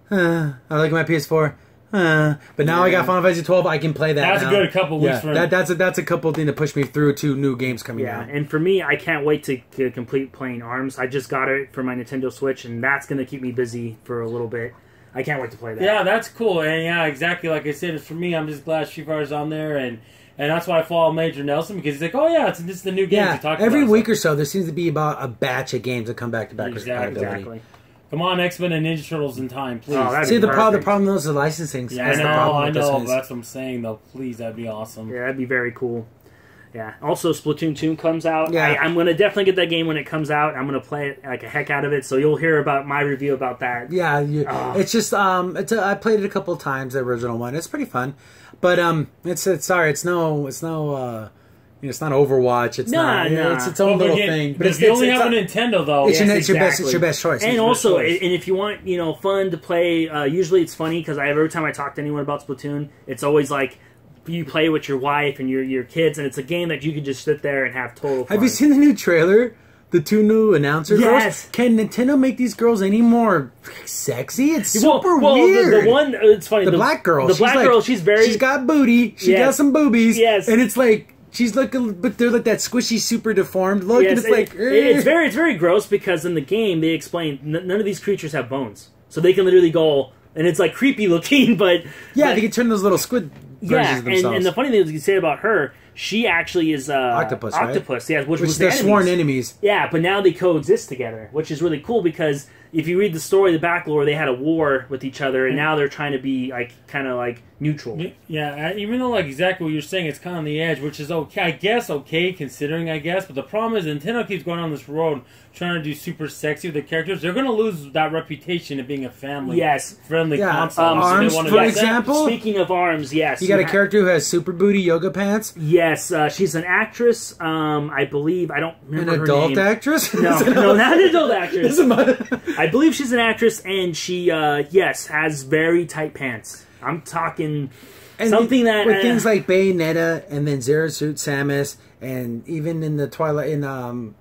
I look at my PS4. But now I got Final Fantasy 12. I can play that. That's now. a good couple weeks for that's a couple thing to push me through to new games coming out. And for me, I can't wait to complete playing ARMS. I just got it for my Nintendo Switch, and that's going to keep me busy for a little bit. I can't wait to play that. Yeah, that's cool. And yeah, exactly like I said, for me, I'm just glad Street Fighter's on there, and that's why I follow Major Nelson, because he's like, oh yeah, this is the new game to talk about. Every week or so, there seems to be about a batch of games that come back to back. Exactly. Come on, X-Men and Ninja Turtles in time, please. See, the problem though is the licensing. Yeah, I know, but that's what I'm saying, though. Please, that'd be awesome. Yeah, that'd be very cool. Yeah. Also, Splatoon 2 comes out. Yeah. I'm going to definitely get that game when it comes out. I'm going to play it like a heck out of it, so you'll hear about my review about that. Yeah, it's just I played it a couple of times, the original one. It's pretty fun, but it's not Overwatch. It's it's its own little thing. But if you only have a Nintendo, though, it's your best choice. And also, and if you want, fun to play, usually it's funny because every time I talk to anyone about Splatoon, it's always like you play with your wife and your kids, and it's a game that you can just sit there and have total fun. Have you seen the new trailer? The 2 new announcer girls? Can Nintendo make these girls any more sexy? It's super weird. The one, it's funny. The black girl. The black girl, she's got booty. She got some boobies. Yes. And it's like, she's looking, but they're like that squishy, super deformed look. Yes, and it's it's very gross because in the game they explain none of these creatures have bones, so they can literally go, and it's like creepy looking, but they can turn those little squid versions of themselves. And the funny thing is, you say about her, she actually is octopus, right? Yeah, which was they're the sworn enemies. Yeah, but now they coexist together, which is really cool because if you read the story, the back lore, they had a war with each other, and now they're trying to be like kind of like neutral. Yeah, even though like exactly what you're saying, it's kind of on the edge, which is okay, I guess, considering, I guess. But the problem is Nintendo keeps going on this road trying to do super sexy with the characters. They're going to lose that reputation of being a family-friendly console. ARMS, for example. Speaking of ARMS, yes. You got a character who has super booty yoga pants? Yes, she's an actress, I believe. I don't remember her name. An adult actress? No, not an adult actress. I believe she's an actress, and she, yes, has very tight pants. I'm talking something that... With things like Bayonetta, and then Zero Suit Samus, and even in the Twilight, in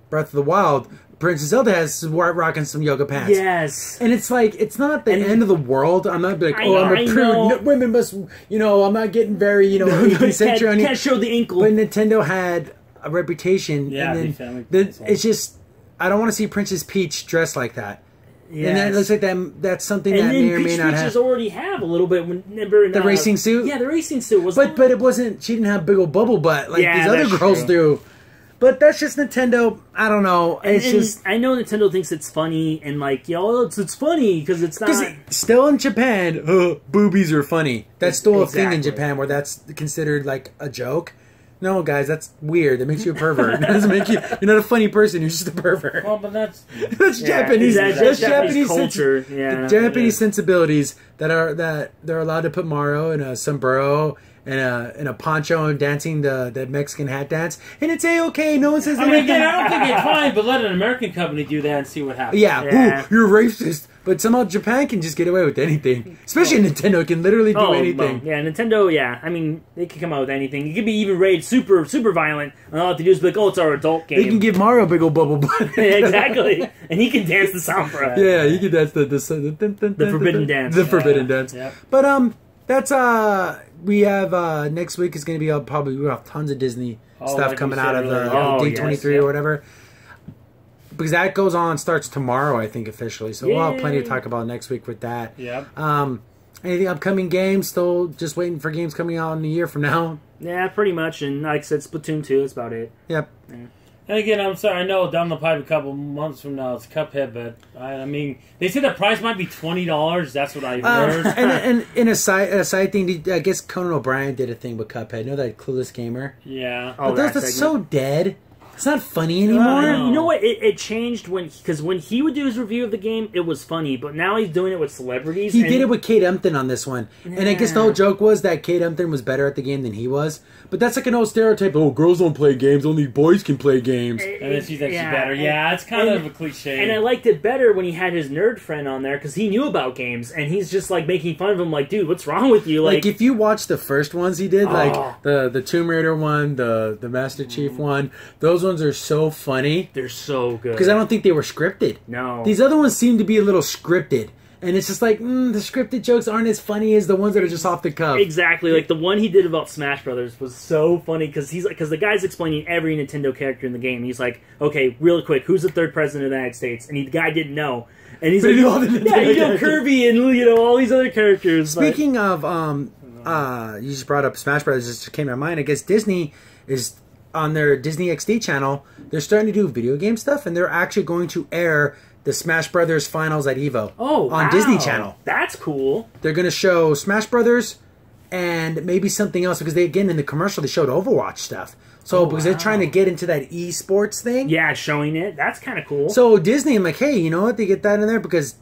Breath of the Wild, Princess Zelda has rocking some yoga pants. Yes. And it's like, it's not the end of the world. I'm not like, I'm a prude. No, women must, I'm not getting very, 18th century on you. Can't show the ankle. But Nintendo had a reputation. Yeah, and then it's just, I don't want to see Princess Peach dressed like that. Yes. And that looks like that's something that may or may not have. Peaches already have a little bit. Remember the racing suit? Yeah, the racing suit was. But it wasn't. She didn't have big old bubble butt like these other girls do. But that's just Nintendo. I don't know. It's just. I know Nintendo thinks it's funny and like it's funny because it's not. Still in Japan, boobies are funny. That's still a thing in Japan where that's considered like a joke. No, guys, that's weird. That makes you a pervert. That doesn't make you. You're not a funny person. You're just a pervert. Well, but that's Japanese. That's Japanese culture. Japanese sensibilities that they're allowed to put Mario in a sombrero and a poncho and dancing the Mexican hat dance, and it's okay. No one says anything. Again, I don't think it's fine, but let an American company do that and see what happens. Yeah. Ooh, you're racist. But somehow Japan can just get away with anything. Especially Nintendo can literally do anything. Yeah, Nintendo, I mean, they can come out with anything. It could be even rated super, super violent. And all they have to do is be like, it's our adult game. They can give Mario a big old bubble butt. Exactly. And he can dance the song for us. Yeah, he can dance the forbidden dance. The forbidden dance. Yep. But, that's, we have, next week is going to be probably, we'll have tons of Disney stuff coming out of the D23 or whatever. Because that goes on, starts tomorrow, I think, officially. So we'll have plenty to talk about next week with that. Yep. Anything upcoming games? Still just waiting for games coming out in a year from now? Yeah, pretty much. And like I said, Splatoon 2, that's about it. Yep. Yeah. And again, I'm sorry, I know down the pipe a couple months from now it's Cuphead, but I mean, they say the price might be $20. That's what I heard. And in a side thing, I guess Conan O'Brien did a thing with Cuphead. You know that Clueless Gamer? Yeah. But that's so dead. It's not funny anymore. You know what? It changed because when he would do his review of the game, it was funny. But now he's doing it with celebrities. He did it with Kate Upton on this one. Yeah. And I guess the whole joke was that Kate Upton was better at the game than he was. But that's like an old stereotype. Oh, girls don't play games. Only boys can play games. And then she's actually better. Yeah, it's kind of a cliche. And I liked it better when he had his nerd friend on there because he knew about games. And he's just like making fun of him like, dude, what's wrong with you? Like if you watch the first ones he did, like the Tomb Raider one, the Master Chief one, those ones are so funny. They're so good. Because I don't think they were scripted. No. These other ones seem to be a little scripted. And it's just like, the scripted jokes aren't as funny as the ones that are just off the cuff. Exactly. Like the one he did about Smash Brothers was so funny because the guy's explaining every Nintendo character in the game. He's like, okay, real quick, who's the third president of the United States? And the guy didn't know. And he's like, you know Kirby and all these other characters. Speaking of, you just brought up Smash Brothers. It just came to my mind. I guess Disney is on their Disney XD channel. They're starting to do video game stuff, and they're actually going to air the Smash Brothers finals at EVO on Disney Channel. That's cool. They're going to show Smash Brothers and maybe something else because in the commercial they showed Overwatch stuff. So because they're trying to get into that esports thing. Yeah, showing it. That's kind of cool. So Disney, I'm like, hey, you know what? They get that in there because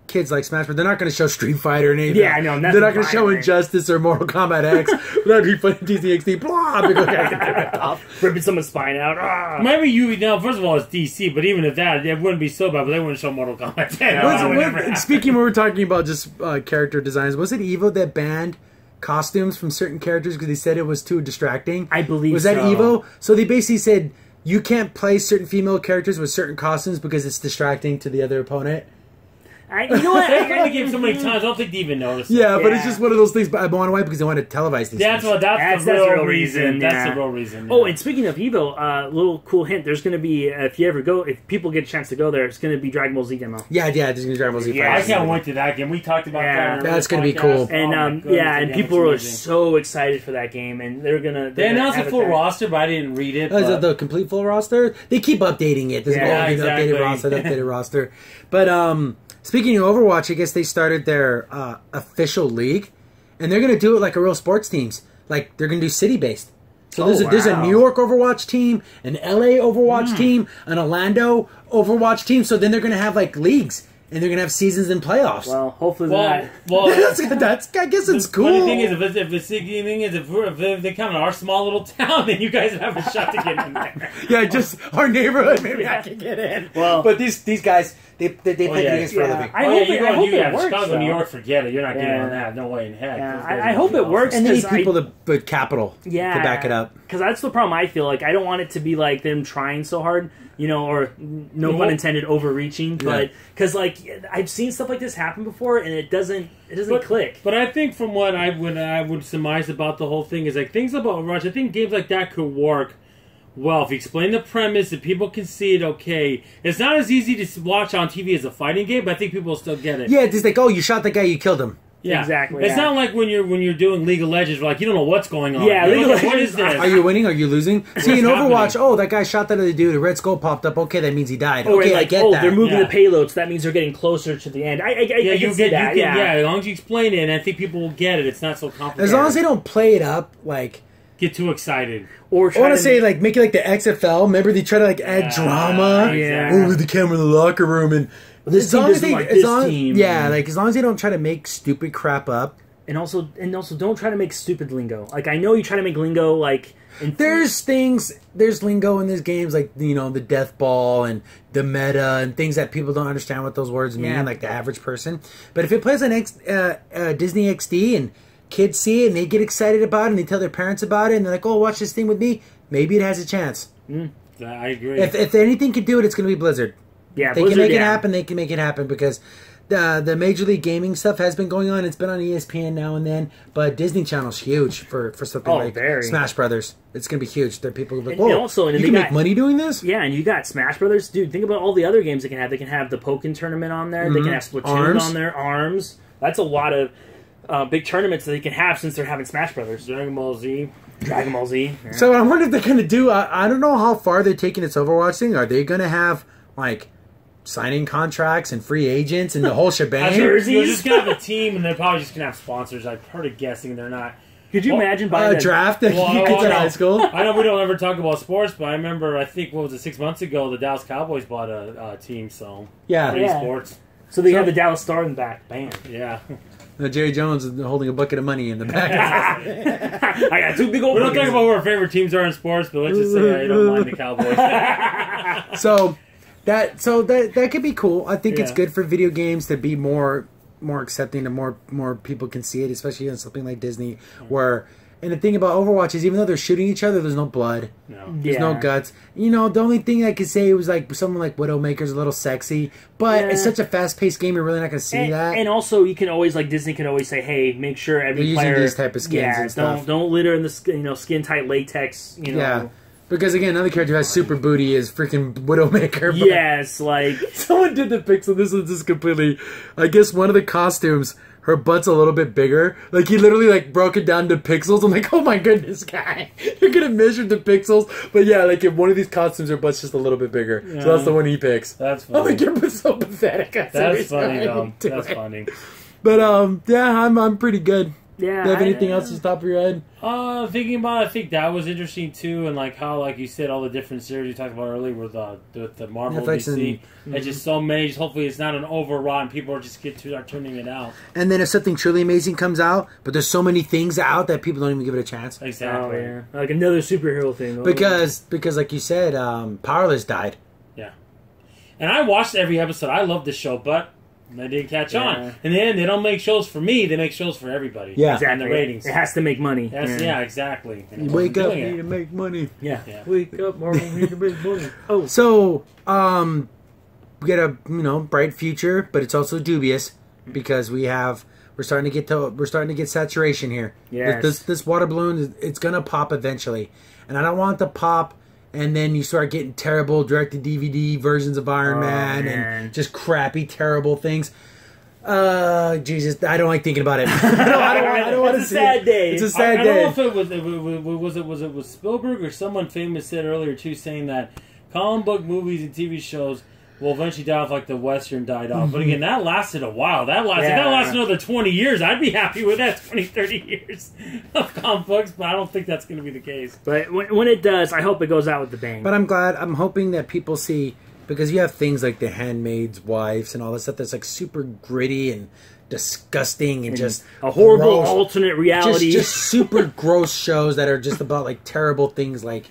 kids like Smash, but they're not going to show Street Fighter or anything. Yeah, no, they're not going to show Injustice or Mortal Kombat X. That'd be funny. Disney XD, blah, ripping someone's spine out. Maybe first of all, it's DC, but even at that, it wouldn't be so bad. But they wouldn't show Mortal Kombat 10. Speaking, when we're talking about just character designs, was it EVO that banned costumes from certain characters because they said it was too distracting? I believe was that EVO? So they basically said you can't play certain female characters with certain costumes because it's distracting to the other opponent. You know what? They played the game so many times, I don't think they even noticed it. Yeah, but it's just one of those things. But I want to why because they want to televise these. That's things. That's the real reason. That's the real reason. Oh, and speaking of Evo, little cool hint. There's going to be if people get a chance to go there, it's going to be Dragon Ball Z demo. Yeah, there's going to be Dragon Ball Z. Yeah, I can't wait to that game. We talked about that. That's going to be cool. And and people are so excited for that game, and they're gonna. They announced a full roster, but I didn't read it. Is it the complete full roster? They keep updating it. There's exactly. Updated roster. But speaking of Overwatch, I guess they started their official league, and they're gonna do it like a real sports teams. Like they're gonna do city based. So there's a New York Overwatch team, an LA Overwatch team, an Orlando Overwatch team. So then they're gonna have like leagues. And they're gonna have seasons and playoffs. Well, hopefully that's I guess it's cool. The funny thing is, if they come in our small little town, then you guys have a shot to get in there. Yeah, just our neighborhood. Maybe I can get in. Well, but these guys, they play games for a living. I hope it works. Chicago, New York, forget it. You're not getting on that. No way in heck. I hope it works. And they need people to capital to back it up. Because that's the problem. I feel like I don't want it to be like them trying so hard. You know, or no pun intended, overreaching. But because like I've seen stuff like this happen before, and it doesn't click. But I think from what I would surmise about the whole thing is like things about Rush. I think games like that could work well if you explain the premise and people can see it. Okay, it's not as easy to watch on TV as a fighting game, but I think people will still get it. Yeah, it's like you shot the guy, you killed him. Yeah, exactly. It's not like when you're doing League of Legends, like you don't know what's going on. Yeah, League of Legends. What is this? Are you winning? Are you losing? See, in Overwatch, that guy shot that other dude. A red skull popped up. Okay, that means he died. Okay, I get that. They're moving the payloads. That means they're getting closer to the end. I can see that. As long as you explain it, and I think people will get it. It's not so complicated. As long as they don't play it up like. Get too excited. Or I want to say, like, make it like the XFL. Remember, they try to, like, add drama over the camera in the locker room. And this team doesn't like this team. Yeah, like, as long as they don't try to make stupid crap up. And also don't try to make stupid lingo. Like, I know you try to make lingo, like... There's lingo in these games, like, you know, the death ball and the meta and things that people don't understand what those words mean, like the average person. But if it plays on Disney XD and kids see it and they get excited about it and they tell their parents about it and they're like, oh, watch this thing with me, maybe it has a chance. I agree. If anything can do it, it's going to be Blizzard. Yeah, they can make it happen. They can make it happen because the Major League Gaming stuff has been going on. It's been on ESPN now and then, but Disney Channel's huge for something like Smash Brothers. It's going to be huge. There are people who are like, whoa, you can make money doing this? Yeah, and you got Smash Brothers. Dude, think about all the other games they can have. They can have the Pokken tournament on there. They can have Splatoon on there. ARMS. That's a lot of big tournaments that they can have since they're having Smash Brothers. Dragon Ball Z. Yeah. So I wonder if they're going to do... I don't know how far they're taking this Overwatch thing. Are they going to have, like... signing contracts and free agents and the whole shebang. You're just gonna have a team, and they're probably just gonna have sponsors. I'm pretty guessing they're not. Could you imagine buying a draft that you could in high school? I know we don't ever talk about sports, but I remember I think 6 months ago the Dallas Cowboys bought a team. So sports. So they have the Dallas Star in the back. Bam. Yeah. Jerry Jones is holding a bucket of money in the back. I got two big old. We don't talk about what our favorite teams are in sports, but let's just say I don't mind the Cowboys. So that could be cool. I think it's good for video games to be more accepting, and more people can see it, especially on something like Disney. And the thing about Overwatch is, even though they're shooting each other, there's no blood. There's no guts. You know, the only thing I could say was like someone like Widowmaker's a little sexy, but it's such a fast-paced game, you're really not going to see that. And also, you can always, like, Disney can always say, hey, make sure every player... using these type of skins and stuff. Don't litter in the skin-tight latex, Yeah. Because, again, another character who has super booty is freaking Widowmaker. Yes, like... Someone did the pixel. This is just completely... I guess one of the costumes, her butt's a little bit bigger. Like, he literally, like, broke it down to pixels. I'm like, oh my goodness, guy. You're gonna measure the pixels? But yeah, like, in one of these costumes, her butt's just a little bit bigger. Yeah. So that's the one he picks. That's funny. I'm like, you're so pathetic. That's funny, though. That's funny. But, yeah, I'm pretty good. Yeah. Do you have anything else to top of your head? Thinking about it, I think that was interesting too, and like how, like you said, all the different series you talked about earlier with the Marvel Netflix DC. It's just so many. Hopefully, it's not an overwrought, and people are just are tuning it out. And then if something truly amazing comes out, but there's so many things out that people don't even give it a chance. Exactly. Oh, yeah. Like another superhero thing. Because like you said, Powerless died. Yeah. And I watched every episode. I love this show, but they didn't catch on. In the end, they don't make shows for me. They make shows for everybody. Yeah. Exactly. And the ratings. It has to make money. Yeah, exactly. You wake up, need to make money. Yeah. Wake up, Marvel, need to make money. So, get a bright future, but it's also dubious because we're starting to get saturation here. Yes. This water balloon, it's gonna pop eventually, and I don't want it to pop. And then you start getting terrible direct-to-DVD versions of Iron Man and just crappy, terrible things. Jesus, I don't like thinking about it. I don't want to see it. It's a sad day. I don't know if it was Spielberg or someone famous said earlier too, saying that comic book movies and TV shows will eventually die off like the Western died off. But again, that lasted a while. That lasted another 20 years. I'd be happy with that 20, 30 years of comic books, but I don't think that's going to be the case. But when it does, I hope it goes out with the bang. But I'm hoping that people see, because you have things like The Handmaid's Wives and all this stuff that's like super gritty and disgusting and just a horrible gross, alternate reality. Just super gross shows that are just about like terrible things like,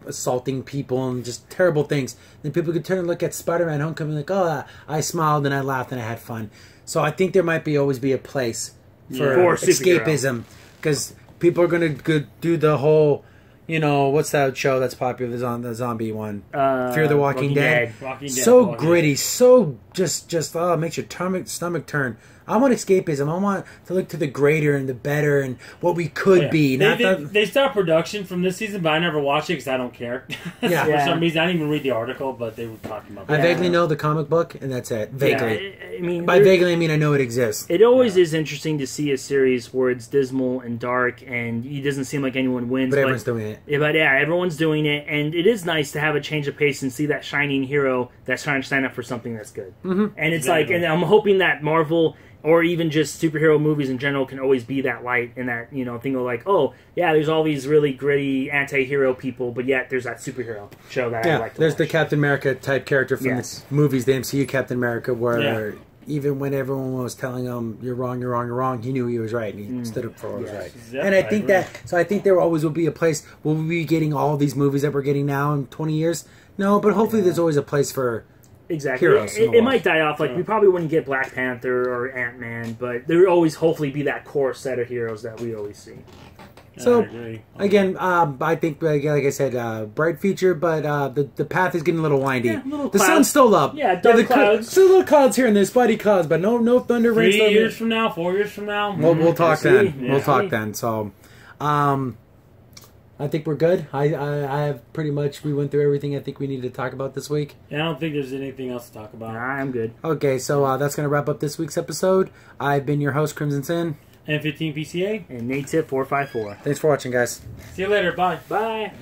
assaulting people and just terrible things. Then people could turn and look at Spider-Man Homecoming like, oh, I smiled and I laughed and I had fun. So I think there might always be a place for escapism, because people are going to do the whole, what's that show that's popular, the zombie one? Fear the Walking Dead. So gritty, so just makes your stomach turn. I want escapism. I want to look to the greater and the better and what we could be. They stopped production from this season, but I never watched it because I don't care. For some reason, I didn't even read the article, but they were talking about that. I vaguely know the comic book, and that's it. Vaguely. By vaguely, I mean I know it exists. It always is interesting to see a series where it's dismal and dark, and it doesn't seem like anyone wins. But everyone's doing it. But everyone's doing it, and it is nice to have a change of pace and see that shining hero that's trying to stand up for something that's good. And it's and I'm hoping that Marvel, or even just superhero movies in general, can always be that light and that, thing of like, oh, yeah, there's all these really gritty anti-hero people, but yet there's that superhero show that I like to there's watch. The Captain America type character from the movies, the MCU Captain America, where even when everyone was telling him, you're wrong, you're wrong, you're wrong, he knew he was right, and he stood up for what was right. Exactly. And I think I think there always will be a place. Will we be getting all these movies that we're getting now in 20 years? No, but hopefully there's always a place for heroes. It might die off. Like, we probably wouldn't get Black Panther or Ant-Man, but there will always hopefully be that core set of heroes that we always see. So, again, I think, like I said, bright future, but the path is getting a little windy. The sun's still up. Yeah, dark clouds. Still little clouds here and there, spotty clouds, but no thunder, rain. 3 years from now, 4 years from now. We'll talk then. We'll talk then. So, I think we're good. I have pretty much, we went through everything I think we needed to talk about this week. Yeah, I don't think there's anything else to talk about. Nah, I'm good. Okay, so that's going to wrap up this week's episode. I've been your host, Crimson15. Ep16 PCA. And Nate Tip 454. Thanks for watching, guys. See you later. Bye. Bye.